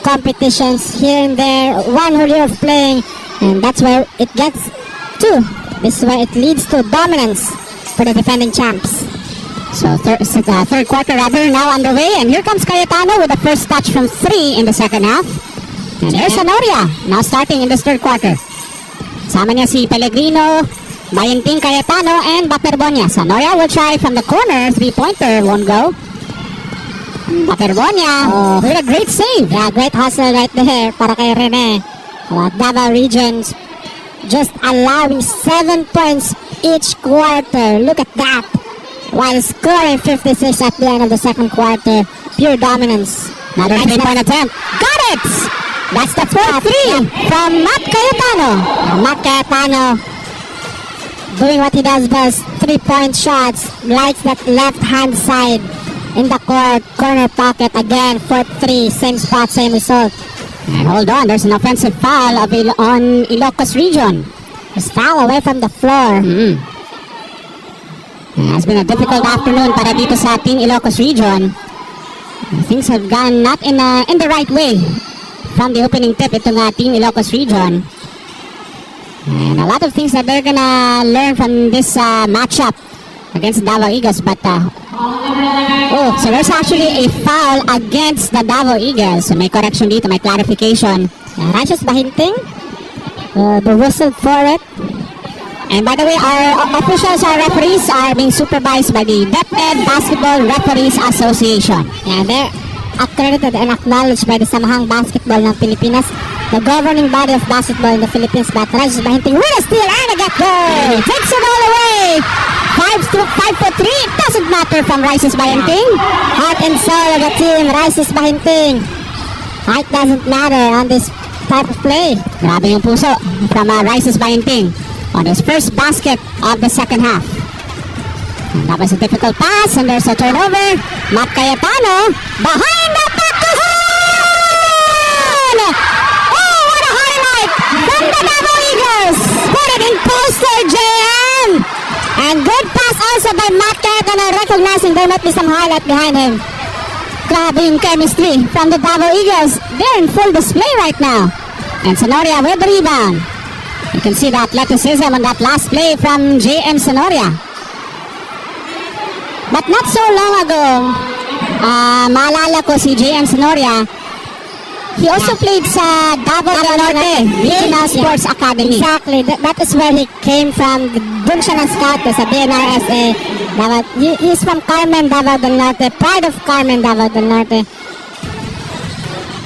competitions here and there, one whole year of playing, and that's where it gets to. This is where it leads to dominance for the defending champs.
So third quarter rather now underway, and here comes Cayetano with the first touch from 3 in the second half. And there's Sonoria now starting in this third quarter. Sama niya si Pellegrino, Bayanting, Cayetano, and Baperbonia. Sonoria will try from the corner, 3-pointer, won't go. Baterbonia. Oh, with a great save.
Yeah, great hustle right there para kay Rene. Davao Regions just allowing 7 points each quarter. Look at that. While scoring 56 at the end of the second quarter. Pure dominance.
Another 3-point attempt. Got it! That's the fourth three from Matt Cayetano.
Matt Cayetano doing what he does best. 3-point shots. Likes that left hand side in the court. Corner pocket again. Fourth three. Same spot, same result.
And hold on, there's an offensive foul on Ilocos Region.
Just foul away from the floor.
It has been a difficult afternoon para dito sa Team Ilocos Region. Things have gone not in the right way from the opening tip itong Team Ilocos Region. And a lot of things that they're gonna learn from this matchup against Davao Eagles. But so there's actually a foul against the Davao Eagles. So may correction dito, may clarification.
Righteous Bahinting. The whistle for it.
And by the way, our officials, our referees are being supervised by the DepEd Basketball Referees Association.
Yeah, they're accredited and acknowledged by the Samahang Basketball ng Pilipinas, the governing body of basketball in the Philippines. But Righteous Bahinting with a steal and a get goal.
He takes it all away. 5 for 3. It doesn't matter from Rices Bahinting.
Heart and soul of the team, Righteous Bahinting. Height doesn't matter on this type of play.
Grabe yung puso from Rices Bahinting on his first basket of the second half. And that was a difficult pass, and there's a turnover. Matt Cayetano behind the back to zone! Oh, what a highlight from the Davao Eagles! Put it in poster, JM!
And good pass also by Matt Cayetano, recognizing there might be some highlight behind him.
Grabe yung chemistry from the Davao Eagles. They're in full display right now. And Sonoria with the rebound. You can see the athleticism on that last play from JM Sonoria. But not so long ago, maalala ko si JM Sonoria, he also played sa Davao del Norte Regional Sports Academy.
Exactly, that is where he came from. Doon siya na-scout sa DNRSA. He's from Carmen, Davao del Norte. Pride of Carmen, Davao del Norte.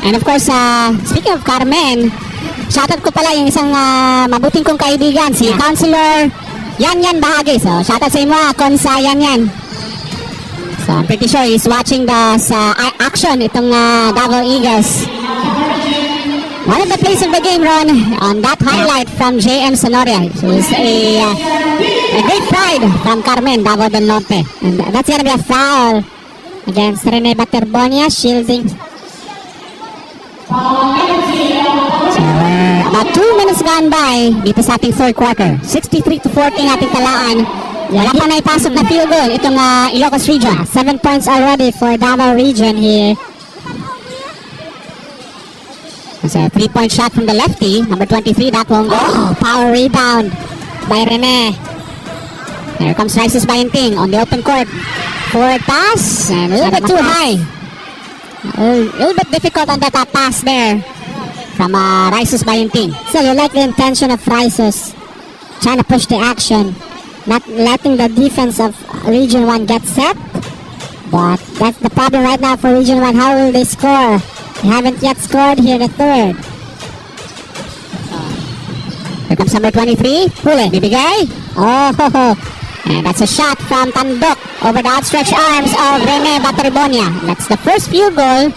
And of course, speaking of Carmen, shoutout ko pala yung isang mabuting kong kaibigan, si Councilor Yan Bahagi. So, shoutout sa inyo, Konsa Yan. So, I'm pretty sure he's watching the action itong Davao Eagles. One of the plays of the game, Ron, on that highlight from JM Sonoria. So, it's a great pride from Carmen, Davao del Norte.
And that's gonna be a foul against Rene Baterbonia, shielding.
So, about 2 minutes gone by dito sa ating third quarter. 63-14 ating talaan. Wala pa na ipasok na field goal itong Ilocos Region.
7 points already for Davao Region here.
It's a 3-point shot from the lefty, number 23, that won't go.
Oh, power rebound by Rene.
Here comes Rices Bahinting on the open court. Forward pass, and a little bit too high. A little bit difficult on that pass there from Rices Bahinting.
So you like the intention of Rices, trying to push the action, not letting the defense of Region 1 get set. But that's the problem right now for Region 1. How will they score? They haven't yet scored here in the third.
Here comes number 23, Huli, bibigay.
Oh,
And that's a shot from Tandok over the outstretched arms of Rene Baterbonia. That's the first field goal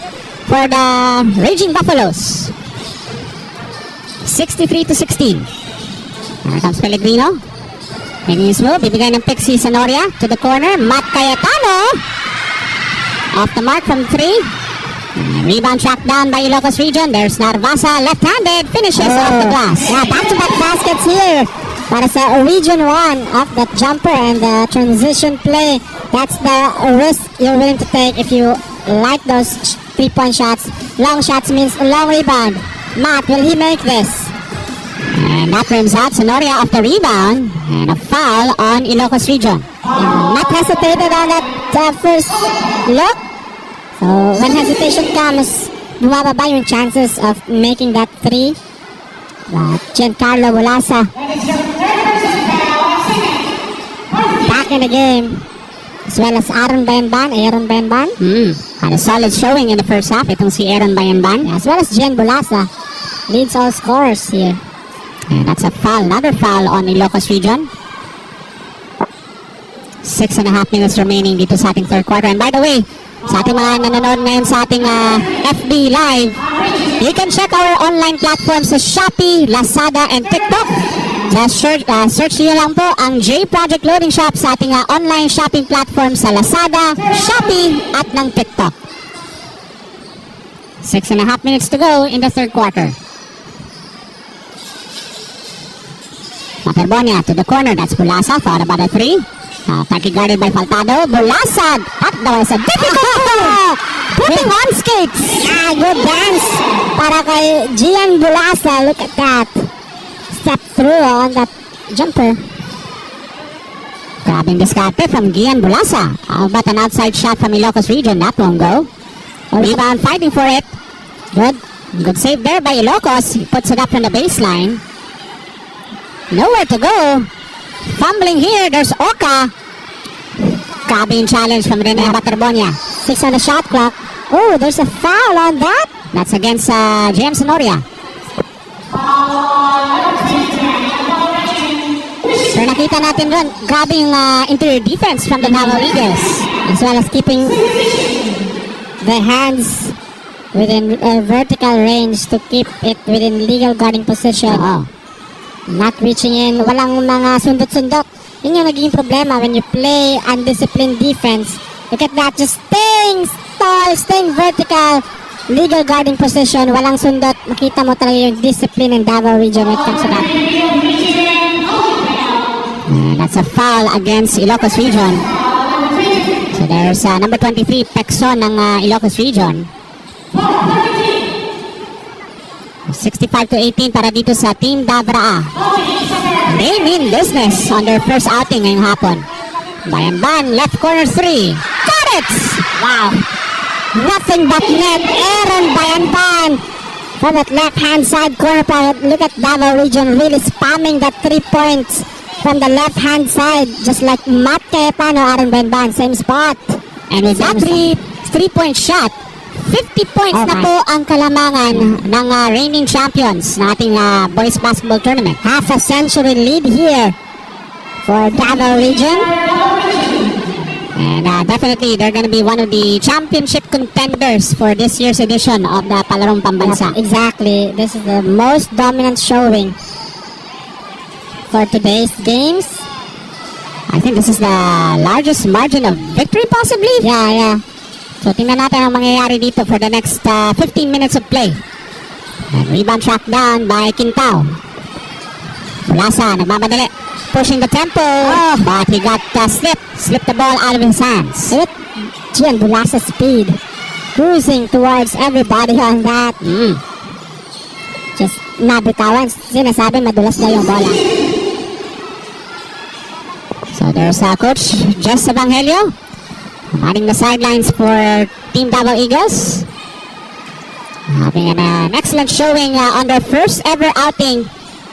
for the Raging Buffaloes. 63-16. Here comes Pellegrino. Making his move, bibigay ng pick si Sonoria to the corner. Matt Cayetano off the mark from 3. Rebound tracked down by Ilocos Region. There's Narvasa, left-handed, finishes off the glass.
Yeah, back-to-back baskets here para sa Region 1 off that jumper and the transition play. That's the risk you're willing to take if you like those 3-point shots. Long shots means long rebound. Matt, will he make this?
And that rims out Sonoria off the rebound. And a foul on Ilocos Region.
Not hesitated on that first look. So when hesitation comes, bumababa yung chances of making that 3. But Giancarlo Bulasa back in the game. as well as Aaron Bayanban.
Had a solid showing in the first half. Itong si Aaron Bayanban.
As well as Gian Bulasa leads all scorers here.
And that's a foul. Another foul on Ilocos Region. 6.5 minutes remaining dito sa ating third quarter. And by the way, sa ating mga nanonood ngayon sa ating FB Live, you can check our online platforms sa Shopee, Lazada, and TikTok. Just search nyo lang po ang J Project Loading Shop sa ating online shopping platform sa Lazada, Shopee, at ng TikTok. 6.5 minutes to go in the third quarter. Materbonia to the corner. That's Bulasa. Thought about a three. Tightly guarded by Faltado. Bulasa. That was a difficult move. Putting on skates.
Good dance para kay Gian Bulasa. Look at that. Step through on that jumper.
Grabbing diskarte from Gian Bulasa. How about an outside shot from Ilocos Region? That won't go. Rebound fighting for it. Good save there by Ilocos. He puts it up from the baseline. Nowhere to go. Fumbling here. There's Oka. Grabbing challenge from Rene Materbonia.
6 on the shot clock. Oh, there's a foul on that.
That's against James Sonoria. So nakita natin ron, grabe yung interior defense from the Davao Eagles.
As well as keeping the hands within vertical range to keep it within legal guarding position. Not reaching in, walang mga sundot-sundot. Yun yung naging problema when you play undisciplined defense. Look at that, just staying tall, staying vertical, legal guarding position, walang sundot. Makita mo talaga yung discipline in Davao Region when it comes to that.
That's a foul against Ilocos Region. So there's number 23, Pexon ng Ilocos Region. 65-18 para dito sa Team Davraa. They mean business on their first outing ngayong hapon. Bayanban, left corner 3. Got it! Wow!
Nothing but net. Aaron Bayanban from that left-hand side corner. Look at Davao Region really spamming that 3 points from the left-hand side. Just like Matt Cayetano, Aaron Bayanban, same spot.
And with that three-point shot, 50 points na po ang kalamangan ng reigning champions na ating boys basketball tournament.
Half a century lead here for Davao Region.
And definitely, they're gonna be one of the championship contenders for this year's edition of the Palarong Pambansa.
Exactly. This is the most dominant showing for today's games.
I think this is the largest margin of victory possibly.
Yeah.
So tingnan natin ang mangyayari dito for the next 15 minutes of play. And rebound track down by Quintao. Bulasa, nagmamadali. Pushing the tempo. But he got slipped the ball out of his hands.
Look at Gian Bulasa's speed. Cruising towards everybody on that. Just nabitawan. Sinasabi madulas na yung bola.
So there's Coach Jess Evangelio running the sidelines for Team Davao Eagles. Having an excellent showing on their first ever outing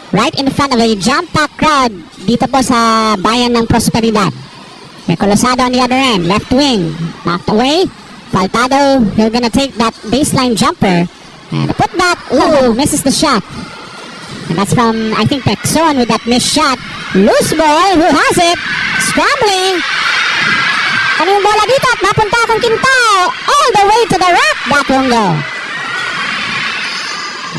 right in front of a jam-packed crowd dito po sa bayan ng Prosperidad. May Colosado on the other end, left wing, knocked away. Faltado, he's gonna take that baseline jumper and put that, misses the shot. And that's from, I think, Pexon with that missed shot. Loose ball, who has it? Scrambling. Ano yung bola dito at mapunta akong Quintao all the way to the rack. That won't go.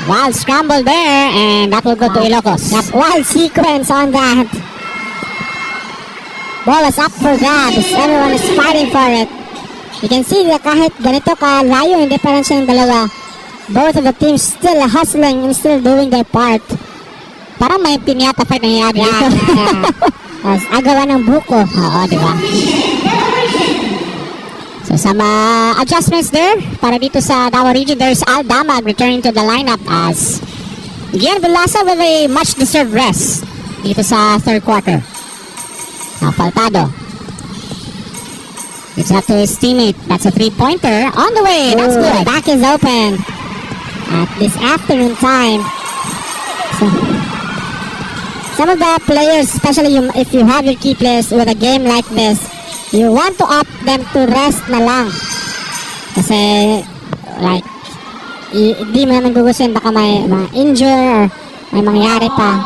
Wild scramble there and that will go to Ilocos.
That wild sequence on that. Ball is up for grabs. Everyone is fighting for it. You can see that kahit ganito kalayo yung diferensya ng dalawa, both of the teams still hustling and still doing their part.
Parang may pinyata fight nangyayari dito.
Agawan ng buko.
Oo, di ba? So some adjustments there para dito sa Davao Region. There's Al Damag returning to the lineup as Gian Bulasa with a much deserved rest dito sa third quarter. Now Faltado. It's up to his teammate. That's a three-pointer on the way. That's good.
Back is open at this afternoon time. So, some of the players, especially if you have your key players with a game like this, you want to opt them to rest na lang. Kasi, like, di mo naman gugustuhin baka may injure or may mangyari pa.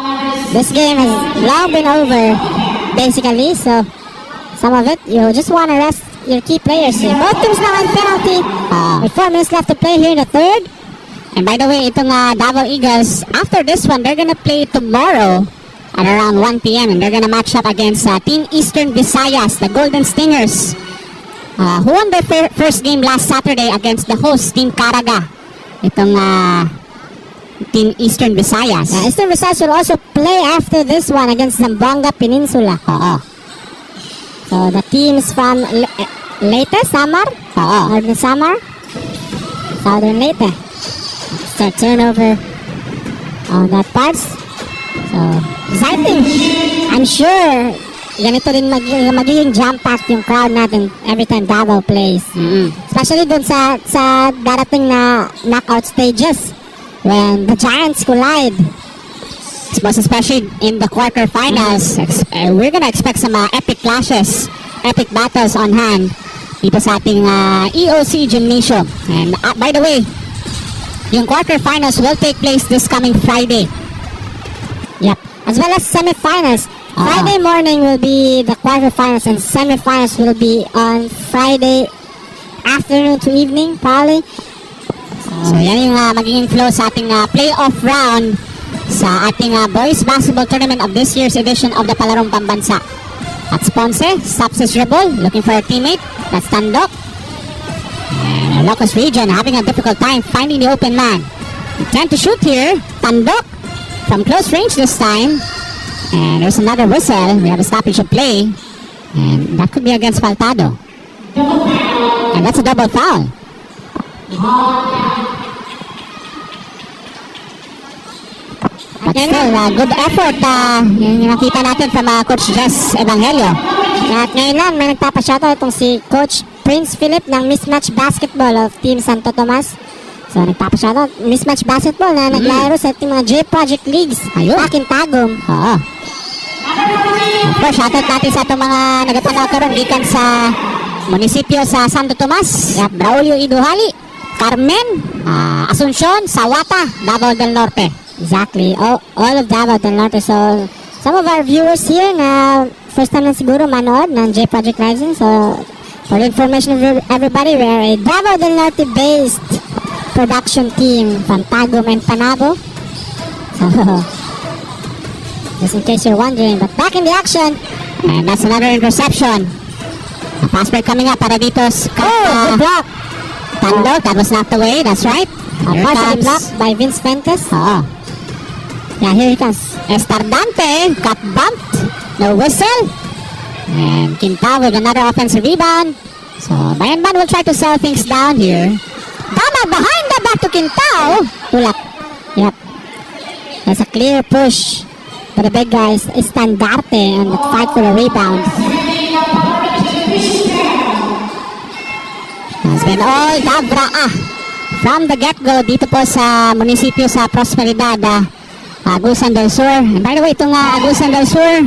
This game has long been over, basically, so some of it, you just want to rest your key players here. Both teams now on penalty. With 4 minutes left to play here in the third.
And by the way, itong Davao Eagles, after this one, they're gonna play tomorrow at around 1 p.m. and they're gonna match up against Team Eastern Visayas, the Golden Stingers, who won their first game last Saturday against the host, Team Caraga. Itong Team Eastern Visayas.
Eastern Visayas will also play after this one against Zamboanga Peninsula. So the teams from Leyte, Samar, Northern Samar, Southern Leyte. Start turnover on that parts. So, exciting. I'm sure ganito din magiging jam-packed yung crowd natin every time Davao plays. Especially dun sa darating na knockout stages when the Giants collide.
Most especially in the quarterfinals, we're gonna expect some epic clashes, epic battles on hand dito sa ating EOC Gymnasium. And by the way, yung quarterfinals will take place this coming Friday.
Yep. As well as semifinals. Friday morning will be the quarterfinals and semifinals will be on Friday afternoon to evening, probably.
So yan yung magiging flow sa ating playoff round sa ating boys basketball tournament of this year's edition of the Palarong Pambansa. At Ponce, Sapsis Rebol, looking for a teammate. That's Tandok. And Ilocos Region having a difficult time finding the open man. We tend to shoot here. Tandok from close range this time. And there's another whistle. We have a stoppage of play. And that could be against Faltado. And that's a double foul. But still, good effort yung nakita natin from Coach Jess Evangelio.
At ngayon lang, may nagpapashoutout itong si Coach Prince Philip ng Mismatch Basketball of Team Santo Tomas. So, nagpapashoutout, Mismatch Basketball na naglalaro sa ating mga J-Project Leagues. Back in Tagum.
Oo. Of course, shoutout natin sa itong mga nagatanaw karon gikan sa munisipyo sa Santo Tomas. Braulio Iduhali, Carmen, Asuncion, Sawata, Davao del Norte.
Exactly. All of Davao del Norte. So, some of our viewers here na first time na siguro manood ng J-Project Rising. So, for the information of everybody, we're a Davao del Norte based production team from Tagum and Panabo. So, just in case you're wondering. But back in the action.
And that's another interception. A fast break coming up para dito.
Good block.
Tando, that was knocked away. That's right.
Partially blocked by Vince Fuentes. Yeah, here he comes.
Estardante got bumped. No whistle. And Quintao with another offensive rebound. So Bayan-Ban will try to slow things down here. Tama behind the back to Quintao.
Tulak. Yep. There's a clear push for the big guys. Estandarte and the fight for the rebound.
Has been all Davraa from the get-go dito po sa munisipyo sa Prosperidad, Agusan del Sur. And by the way, itong Agusan del Sur,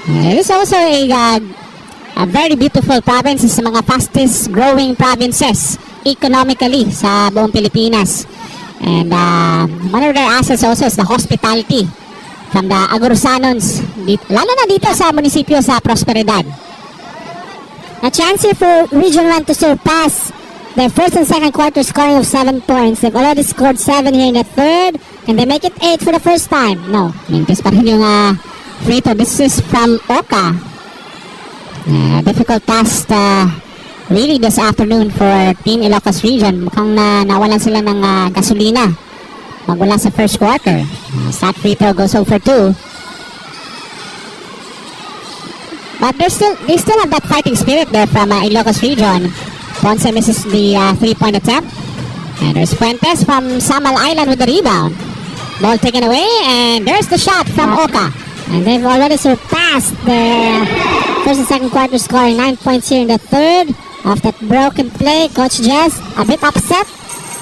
it is also a very beautiful province. It's sa mga fastest growing provinces economically sa buong Pilipinas. And one of their assets also is the hospitality from the Agusanons, lalo na dito sa munisipyo sa Prosperidad.
A chance here for Region 1 to surpass their first and second quarter scoring of 7 points. They've already scored 7 here in the third. Can they make it 8 for the first time? No.
Mintis pa rin yung free throw. This is from Oka. Difficult task really this afternoon for Team Ilocos Region. Mukhang nawalan sila ng gasolina magmula sa first quarter. That free throw goes over 2. But they still have that fighting spirit there from Ilocos Region. Ponce misses the 3-point attempt. And there's Fuentes from Samal Island with the rebound. Ball taken away, and there's the shot from Oka.
And they've already surpassed the first and second quarter scoring 9 points here in the third. Off that broken play, Coach Jess a bit upset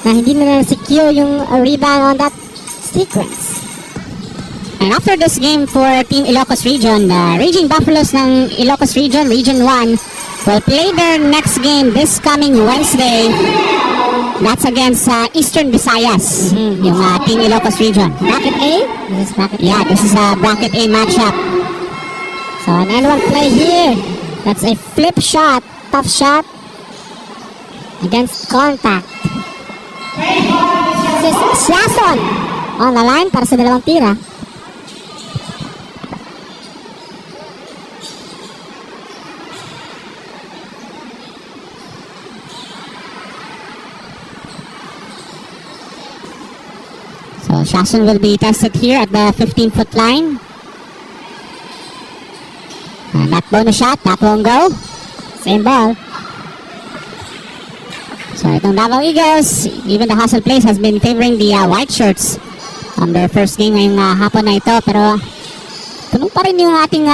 na hindi na secure yung rebound on that sequence.
And after this game for Team Ilocos Region, Raging Buffaloes ng Ilocos Region, Region 1, will play their next game this coming Wednesday. That's against Eastern Visayas, yung Team Ilocos region.
Bracket A? This is bracket A.
Yeah, this is a bracket A matchup.
So an L1 play here. That's a flip shot. Tough shot. Against contact. This is Siason on the line para sa dalawang tira.
So Shason will be tested here at the 15-foot line. And that bonus shot, that won't go.
Same ball.
So itong Davao Eagles, even the hustle plays has been favoring the white shirts on their first game ngayong hapon na ito. Pero punong pa rin yung ating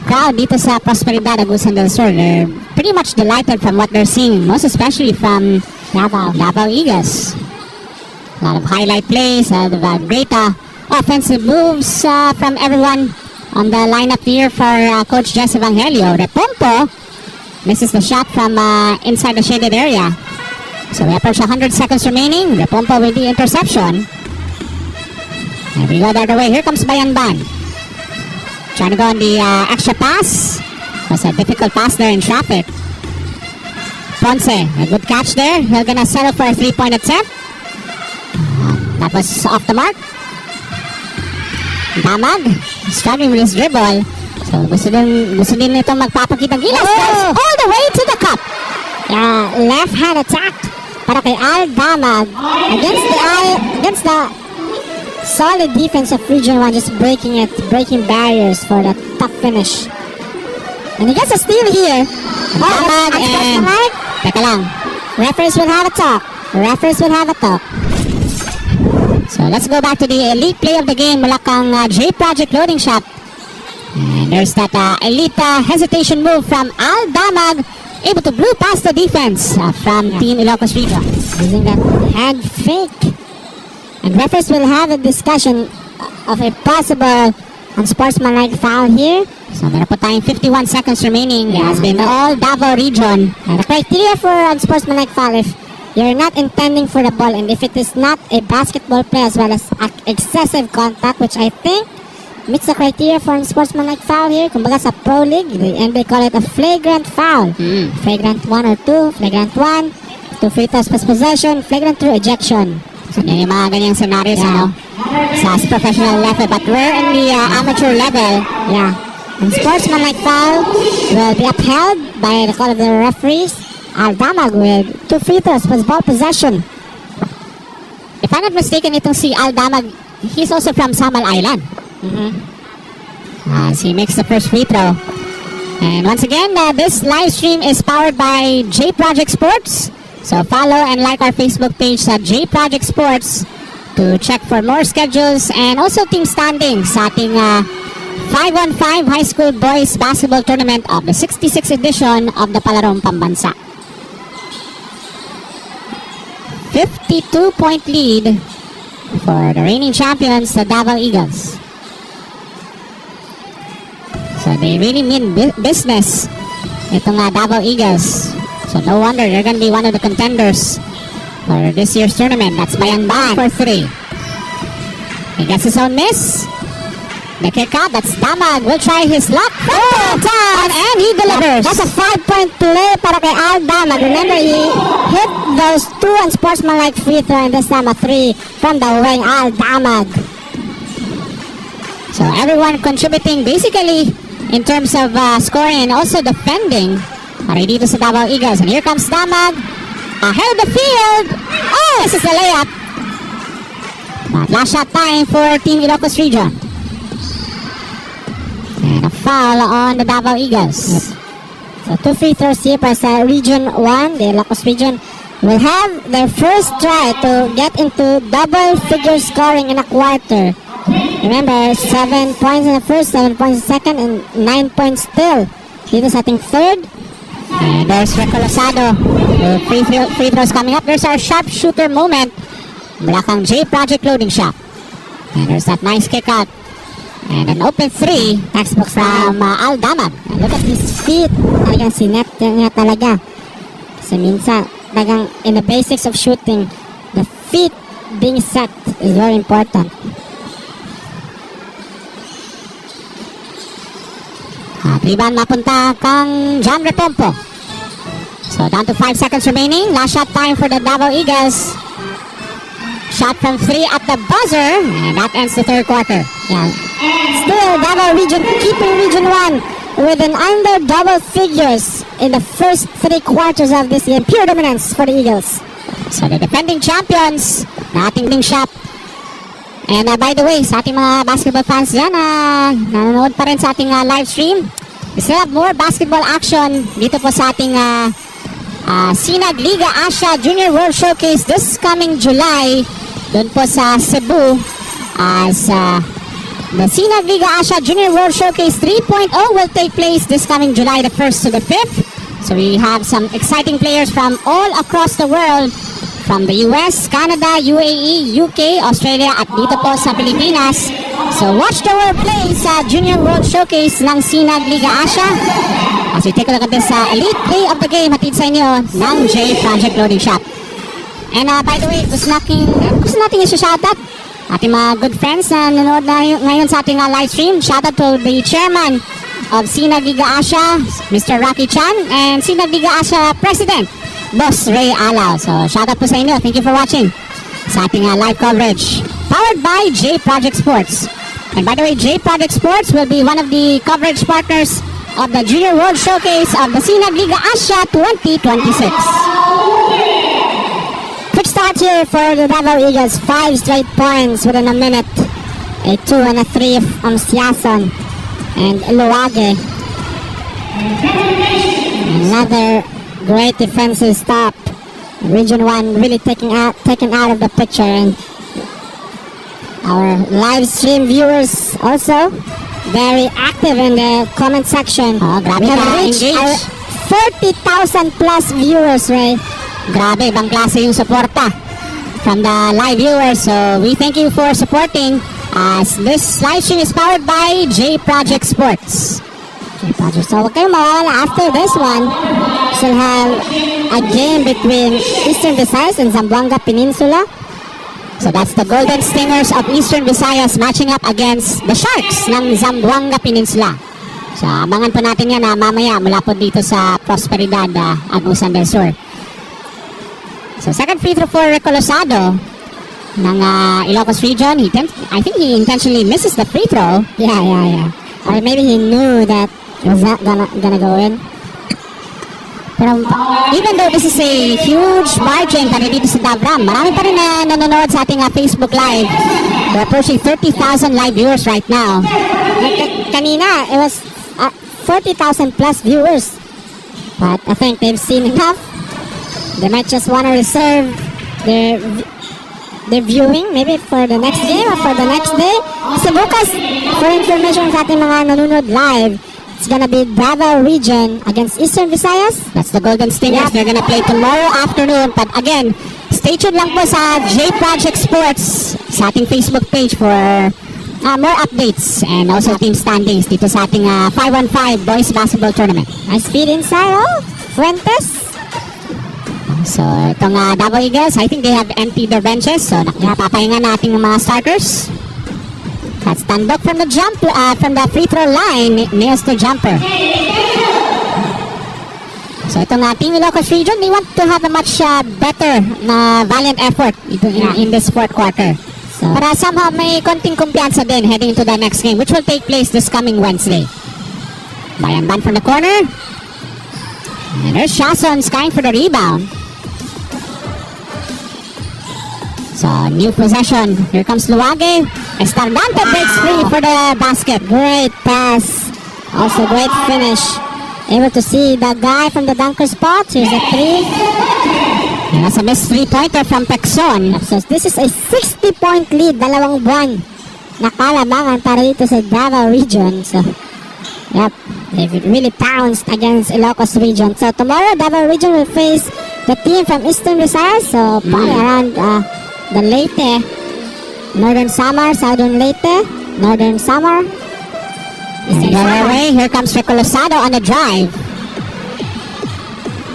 crowd dito sa Prosperidad, Agusan del Sur. They're pretty much delighted from what they're seeing, most especially from Davao Eagles. A lot of highlight plays, a lot of great offensive moves from everyone on the lineup here for Coach Jess Evangelio. Repompo misses the shot from inside the shaded area. So we approach 100 seconds remaining. Repompo with the interception. There we go the other way. Here comes Bayanban. Trying to go on the extra pass. Was a difficult pass there in traffic. Ponce, a good catch there. He's gonna settle for a 3-point attempt. That was off the mark. Damag, struggling with his dribble. So gusto din itong magpapakita gilas. All the way to the cup.
Left hand attack para kay Al Damag against the solid defense of Region 1, just breaking barriers for the tough finish. And he gets a steal here.
Damag and teka lang.
Referees will have a talk.
So let's go back to the elite play of the game mula kang J Project Loading Shop. And there's that elite hesitation move from Al Damag, able to blow past the defense from Team Ilocos Region.
Using that hand fake. And referees will have a discussion of a possible unsportsmanlike foul here.
So meron po tayong 51 seconds remaining. It has been all Davao region.
And the criteria for unsportsmanlike foul, if you're not intending for the ball and if it is not a basketball play as well as excessive contact, which I think meets the criteria for unsportsmanlike foul here. Kumbaga sa Pro League, and they call it a flagrant foul. Flagrant 1 or 2, flagrant 1, 2 free throws plus possession, flagrant 2 ejection.
So yan yung mga ganyang scenarios sa professional level. But we're in the amateur level.
Unsportsmanlike foul will be upheld by the call of the referees. Al Damag with 2 free throws plus ball possession.
If I'm not mistaken, itong si Al Damag, he's also from Samal Island. As he makes the first free throw. And once again, this live stream is powered by J Project Sports. So follow and like our Facebook page sa J Project Sports to check for more schedules and also team standings sa ating 5-on-5 High School Boys Basketball Tournament of the 66th edition of the Palarong Pambansa. 52-point lead for the reigning champions, the Davao Eagles. So they really mean business, itong Davao Eagles. So no wonder they're gonna be one of the contenders for this year's tournament. That's Bayanban for 3. He gets his own miss. The kick out, that's Damag. Will try his luck. Down, and he delivers.
That's a 5-point play para kay Al Damag. Remember, he hit those 2 unsportsmanlike free throw and this time a 3 from the wing, Al Damag.
So everyone contributing basically in terms of scoring and also defending para dito sa Davao Eagles. And here comes Damag. Ahead of the field. Oh, this is a layup. But last shot time for Team Ilocos Region. And a foul on the Davao Eagles.
So 2 free throws here para sa Region 1. The Ilocos Region will have their first try to get into double figure scoring in a quarter. Remember, 7 points in the first, 7 points in the second, and 9 points still. Dito sa ating third.
And there's Recolosado. Free throws coming up. There's our sharpshooter moment. Mula kang J Project Loading Shop. And there's that nice kick out. And an open 3
Textbook
from Al Damag.
Look at his feet. Talagang sinet niya talaga. Kasi minsan, talagang in the basics of shooting, the feet being set is very important.
At rebound mapunta kang John Repompo. So down to 5 seconds remaining. Last shot time for the Davao Eagles. Shot from 3 at the buzzer. And that ends the third quarter.
Yeah. Still, Davao Region keeping Region 1 with an under double figures in the first 3 quarters of this game. Pure dominance for the Eagles.
So the defending champions na ating ding shop. And by the way, sa ating mga basketball fans dyan, nanonood pa rin sa ating live stream. We still have more basketball action dito po sa ating Sinag Liga Asia Junior World Showcase this coming July doon po sa Cebu as the Sinag Liga Asia Junior World Showcase 3.0 will take place this coming July the 1st to the 5th. So we have some exciting players from all across the world, from the US, Canada, UAE, UK, Australia at dito po sa Pilipinas. So watch the world play sa Junior World Showcase ng Sinag Liga Asia. As we take a look at this elite play of the game, hatid sa inyo ng J Project Loading Shop. And by the way, gusto natin i-shoutout ating mga good friends na nanonood na ngayon sa ating live stream. Shoutout to the chairman of Sinag Liga Asia, Mr. Rocky Chan, and Sinag Liga Asia President, Boss Ray Alao. So shoutout po sa inyo. Thank you for watching sa ating live coverage. Powered by J Project Sports. And by the way, J Project Sports will be one of the coverage partners of the Junior World Showcase of the Sinag Liga Asia 2026.
Quick start here for the Davao Eagles. 5 straight points within a minute. A 2 and a 3 from Siason and Luage. Another great defensive stop. Region 1 really taken out of the picture, and our live stream viewers also very active in the comment section.
Grabe
We have
ka
reached
engage.
our 40,000 plus viewers, Ray.
Grabe, ibang klase yung suporta from the live viewers. So we thank you for supporting as this live stream is powered by J Project Sports.
J Project. So huwag kayong mawala. After this one, we'll have a game between Eastern Visayas and Zamboanga Peninsula.
So that's the Golden Stingers of Eastern Visayas matching up against the Sharks ng Zamboanga Peninsula. So abangan po natin yan mamaya mula po dito sa Prosperidad, Agusan del Sur. So second free throw for Recolosado ng Ilocos Region. I think he intentionally misses the free throw.
Yeah. Or maybe he knew that it was not gonna go in.
Pero even though this is a huge margin para dito sa Davram, marami pa rin na nanonood sa ating Facebook Live. We're approaching 30,000 live viewers right now.
Kanina, it was 40,000 plus viewers. But I think they've seen enough. They might just want to reserve their viewing maybe for the next game or for the next day. Kasi bukas, for information sa ating mga nanonood live, it's gonna be Davao Region against Eastern Visayas.
That's the Golden Stingers. They're gonna play tomorrow afternoon. But again, stay tuned lang po sa J Project Sports sa ating Facebook page for more updates and also team standings dito sa ating 5-on-5 Boys Basketball Tournament.
Nice feed inside, Fuentes.
So, itong Davao Eagles, I think they have emptied their benches. So, napapahinga natin ng mga starters. That's Tandok from the from the free throw line, nails the jumper. So, itong Team Ilocos Region, they want to have a much better na valiant effort in this fourth quarter. So, para somehow may konting kumpiyansa din heading into the next game, which will take place this coming Wednesday. Bayan Ban from the corner. And there's Shason skying for the rebound. So, new possession. Here comes Luage. Estardante breaks free for the basket.
Great pass. Also great finish. Able to see the guy from the dunker spot. Here's a 3.
And that's a missed 3-pointer from Pexon.
So this is a 60-point lead. 2 buwan. Nakalabangan para dito sa Davao Region. So, yep. They've really pounced against Ilocos Region. So tomorrow, Davao Region will face the team from Eastern Visayas. So probably around the Leyte, Northern Samar, Southern Leyte, Northern Samar.
And away, here comes Rico Losado on the drive.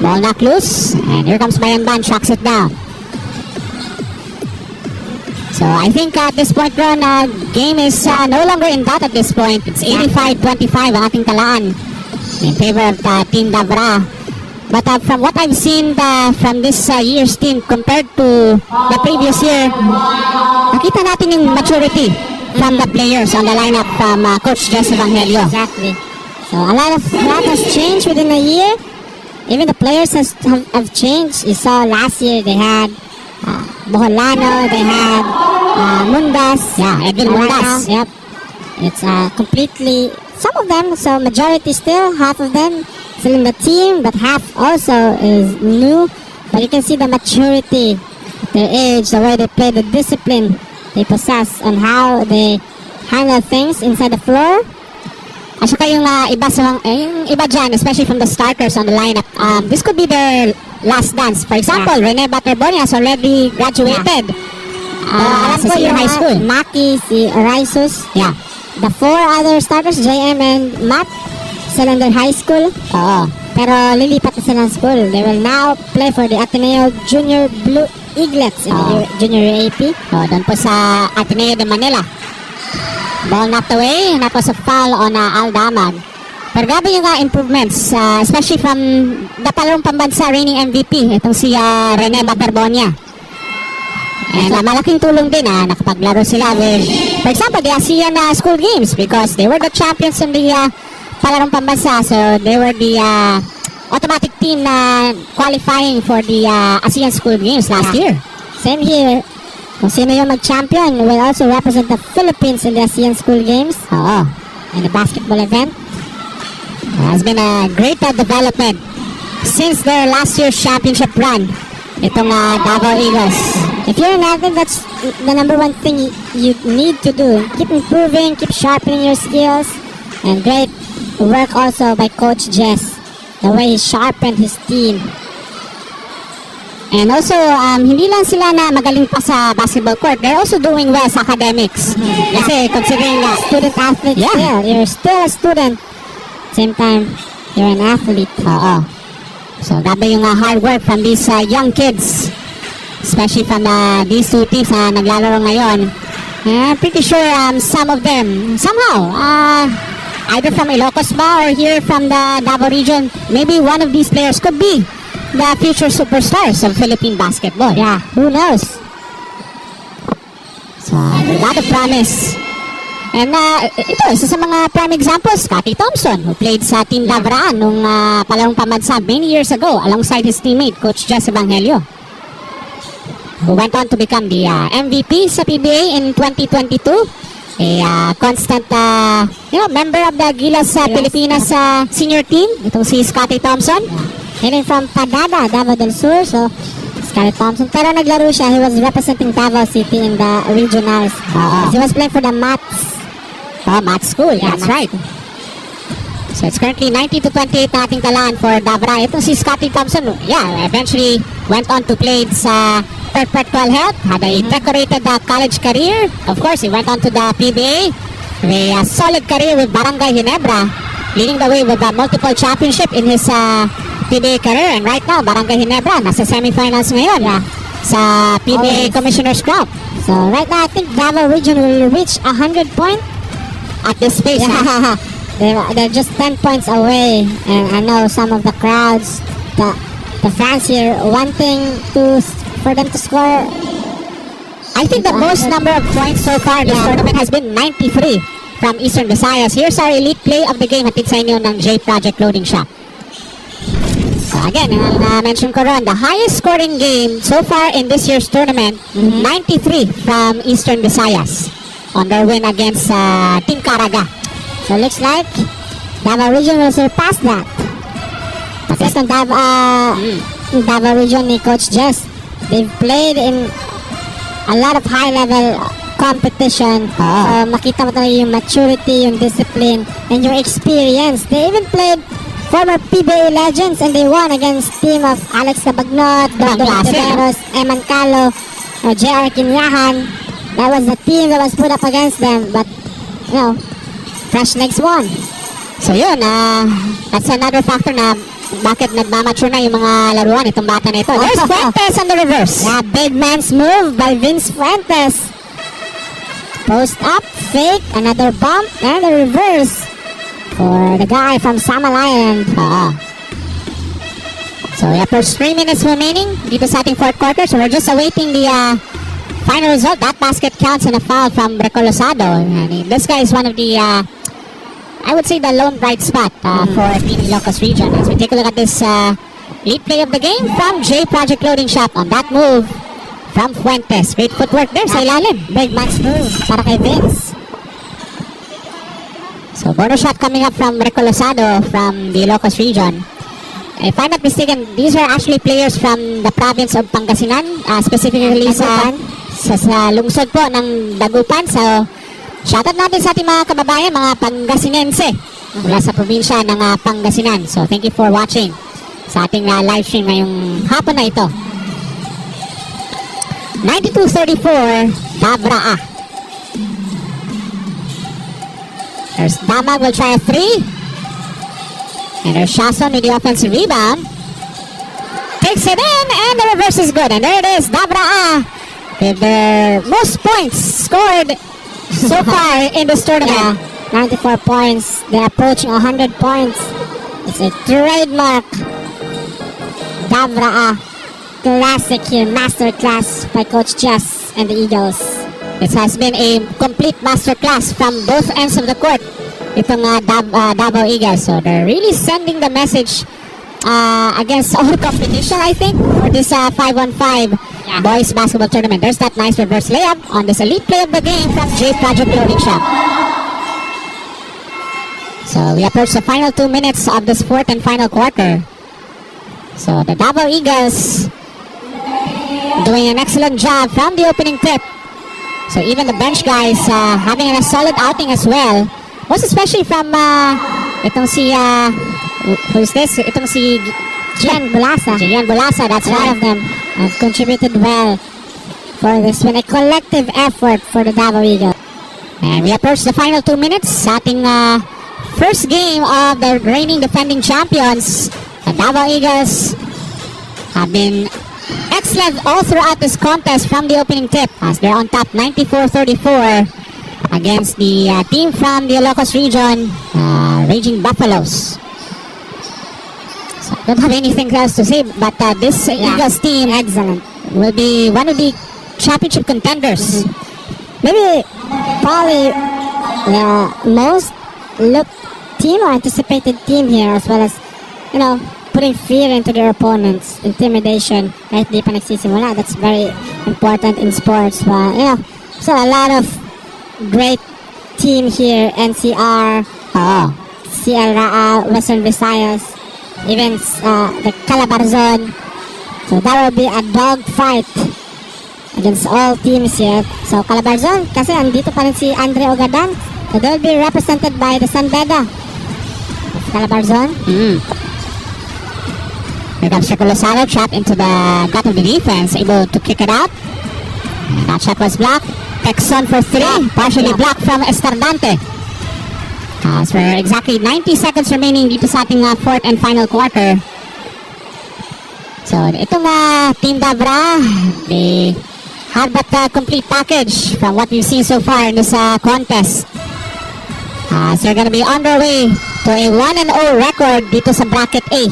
Ball knocked loose, and here comes Bayan Ban, tracks it down. So I think at this point, Ron, game is no longer in doubt at this point. It's 85-25 ang ating talaan in favor of Team Davra. But from what I've seen from this year's team compared to the previous year, nakita natin yung maturity from the players on the lineup from Coach Jess Evangelio.
Exactly. So a lot has changed within a year. Even the players have changed. You saw last year they had Boholano, they had Mundas.
Yeah, Edwin
Right
Mundas.
now, yep. It's completely, some of them, so majority still, half of them still in the team, but half also is new. But you can see the maturity, their age, the way they play, the discipline they possess, and how they handle things inside the floor.
At saka yung iba dyan, especially from the starters on the lineup, this could be their last dance. For example, Rene Baterbonia has already graduated
Alam
sa
ko
senior
yung
high school.
Maki, si Arisus,
Yeah.
the four other starters, JM and Matt, still in their high school.
Oo.
Pero lilipat na sila ng school. They will now play for the Ateneo Junior Blue Eaglets in the Junior AP.
So, doon po sa Ateneo de Manila. Ball knocked away, and that was a foul on Al Damag. Pero grabe yung improvements, especially from the palarong pambansa reigning MVP, itong si Rene Baterbonia. And malaking tulong din nakapaglaro sila with, for example, the ASEAN school games because they were the champions in the palarong pambansa. So they were the automatic team na qualifying for the ASEAN school games last year.
Same here. Kung sino yung mag-champion will also represent the Philippines in the ASEAN School Games
Oo.
in the basketball event.
Has been a great development since their last year's championship run. Itong Davao Eagles.
If you're an athlete, that's the number one thing you need to do. Keep improving, keep sharpening your skills, and great work also by Coach Jess. The way he sharpened his team.
And also, hindi lang sila na magaling pa sa basketball court. They're also doing well sa academics. Kasi considering
Student athlete
Yeah.
still. You're still a student. Same time, you're an athlete.
Oo. So, grabe yung hard work from these young kids. Especially from these two teams na naglalaro ngayon. I'm pretty sure some of them, somehow, either from Ilocos ba or here from the Davao region, maybe one of these players could be the future superstars of Philippine basketball.
Yeah, who knows?
So, a lot of promise. And ito, isa sa mga prime examples, Scotty Thompson, who played sa Team Davraan nung palarong pambansa many years ago alongside his teammate, Coach Jess Evangelio, who went on to become the MVP sa PBA in 2022. A constant member of the Gilas Pilipinas senior team, itong si Scotty Thompson.
Hailing from Padada, Davao del Sur. So, Scarlett Thompson. Pero naglaro siya. He was representing Davao City in the regionals. He was playing for the Mats.
Mat School,
Yeah,
that's
Mat
right. So it's currently 90-28 na ating talaan for Davra. Itong si Scotty Thompson, eventually went on to play sa Perpetual Health, had a decorated college career. Of course, he went on to the PBA, a solid career with Barangay Ginebra, leading the way with multiple championship in his PBA career. And right now, Barangay Ginebra, nasa semifinals ngayon sa PBA
Always.
Commissioner's Cup.
So, right now, I think Davao region will reach 100 points.
At this pace,
They're just 10 points away. And I know some of the crowds, the fans here wanting for them to score.
I think the most number of points so far in this tournament has been 93 from Eastern Visayas. Here's our elite play of the game hatid sa inyo ng J Project Loading Shop. So again, mention ko ron, the highest scoring game so far in this year's tournament, 93 from Eastern Visayas on their win against Team Caraga.
So, looks like Davao region will surpass that. Second Davao region ni Coach Jess. They've played in a lot of high-level competition. So, makita mo talaga yung maturity, yung discipline, and yung experience. They even played former PBA legends and they won against team of Alex Cabagnot, Dr.
klase,
Tiberos, Eman Calo, J.R. Kinyahan. That was the team that was put up against them. But fresh legs won.
So yun, that's another factor na bakit nagmamature na yung mga laruan itong bata na ito. There's Fuentes on the reverse.
Yeah, big man's move by Vince Fuentes. Post up, fake, another bump, and a reverse for the guy from Samal Island.
So we have first 3 minutes remaining dito sa ating fourth quarter. So we're just awaiting the final result. That basket counts and a foul from Recolosado. And this guy is one of the, I would say, the lone bright spot for Team Ilocos region. As we take a look at this lead play of the game from J Project Loading Shop on that move from Fuentes. Great footwork there sa ilalim.
Big man's move para kay Vince.
So bonus shot coming up from Recolosado from the Ilocos region. If I'm not mistaken, these are actually players from the province of Pangasinan, specifically sa lungsod po ng Dagupan. So, shoutout natin sa ating mga kababayan, mga Pangasinense mula sa probinsya ng Pangasinan. So, thank you for watching sa ating live stream ngayong hapon na ito. 92-34, Dabra. There's Damag will try a 3. And there's Shason with the offensive rebound. Takes it in, and the reverse is good. And there it is, Dabra with their most points scored so far in this tournament.
94 points. They're approaching 100 points. It's a trademark Dabra classic here, masterclass by Coach Jess and the Eagles.
This has been a complete masterclass from both ends of the court. Itong Davao Eagles. So they're really sending the message against all competition, I think, for this 5-on-5 boys basketball tournament. There's that nice reverse layup on this elite play of the game from J Project Loading Shop. So we approach the final 2 minutes of this fourth and final quarter. So the Davao Eagles doing an excellent job from the opening tip. So even the bench guys having a solid outing as well. Most especially from itong si who's this? Itong si
Gian Bulasa.
Gian Bulasa, that's
A lot
right.
of them have contributed well for this one. A collective effort for the Davao Eagles.
And we approach the final 2 minutes sa ating first game of the reigning defending champions. The Davao Eagles have been excellent all throughout this contest from the opening tip as they're on top 94-34 against the team from the Ilocos region, Raging Buffaloes. So, I don't have anything else to say, but this Eagles team
Excellent.
will be one of the championship contenders.
Maybe probably the most looked team or anticipated team here, as well as, putting fear into their opponents, intimidation, kahit di pa nagsisimula. That's very important in sports. But, so a lot of great team here, NCR, CL Western Visayas, even the Calabarzon. So that will be a dog fight against all teams here. So Calabarzon, kasi andito pa rin si Andre Ogadan. So they will be represented by the San Beda. Calabarzon.
Here comes Recolosado, trapped into the gut of the defense, able to kick it out. And that shot was blocked. Texon for 3, partially blocked from Estardante. As for exactly 90 seconds remaining dito sa ating fourth and final quarter. So, itong Team Dabra, they have that complete package from what we've seen so far in this contest. So, they're gonna be on their way to a 1-0 record dito sa bracket A.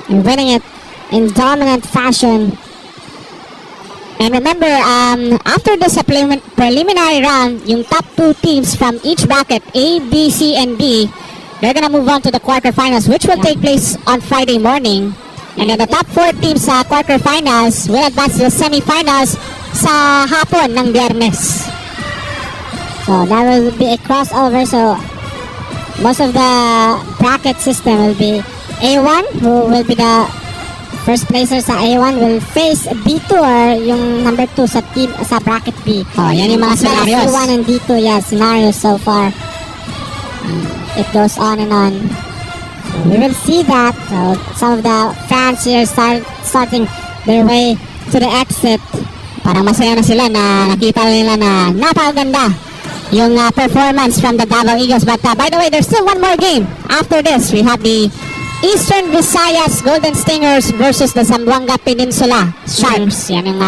And winning it in dominant fashion.
And remember, after the preliminary round, yung top 2 teams from each bracket, A, B, C, and D, they're gonna move on to the quarterfinals, which will take place on Friday morning. And then the top 4 teams sa quarterfinals will advance to the semifinals sa hapon ng Biyernes.
So that will be a crossover. So most of the bracket system will be A1, who will be the first placer sa A1 will face B2 or yung number 2 sa team sa bracket B.
Oh, yan yung mga scenarios.
C1 and D2, scenarios so far. It goes on and on. So we will see that. So some of the fans here starting their way to the exit.
Parang masaya na sila na nakita nila na napakaganda yung performance from the Davao Eagles. But by the way, there's still one more game. After this, we have the Eastern Visayas Golden Stingers versus the Zamboanga Peninsula Sharks. Yan yung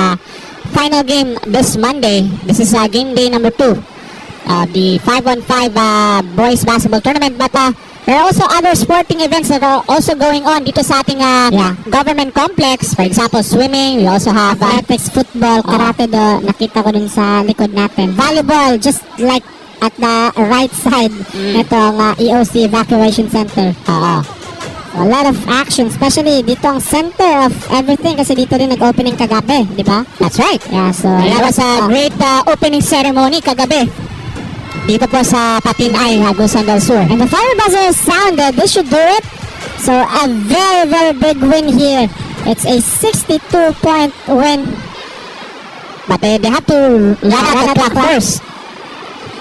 final game this Monday. This is game day number 2. The 5-on-5 boys basketball tournament. But there are also other sporting events that are also going on dito sa ating government complex. For example, swimming. We also have
Athletics, football, karate do, nakita ko dun sa likod natin. Volleyball, just like at the right side nitong EOC Evacuation Center. A lot of action, especially dito ang center of everything kasi dito rin nag-opening kagabi, di ba?
That's right.
Yeah, so
That was a great opening ceremony kagabi dito po sa Patinay, Agusan del Sur.
And the fire buzzer sounded. They should do it. So a very, very big win here. It's a 62-point win.
But they have to run out the clock first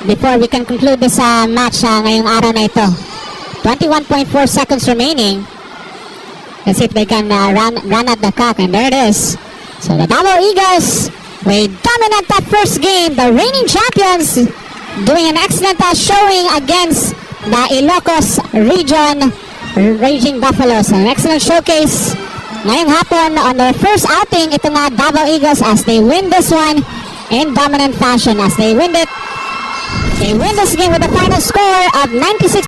before we can conclude this match ngayong araw na ito. 21.4 seconds remaining. Let's see if they can run out the clock. And there it is. So the Davao Eagles, with dominant that first game, the reigning champions, doing an excellent showing against the Ilocos region Raging Buffaloes. An excellent showcase ngayong hapon on their first outing, itong Davao Eagles, as they win this one in dominant fashion. As they win this game with a final score of 96.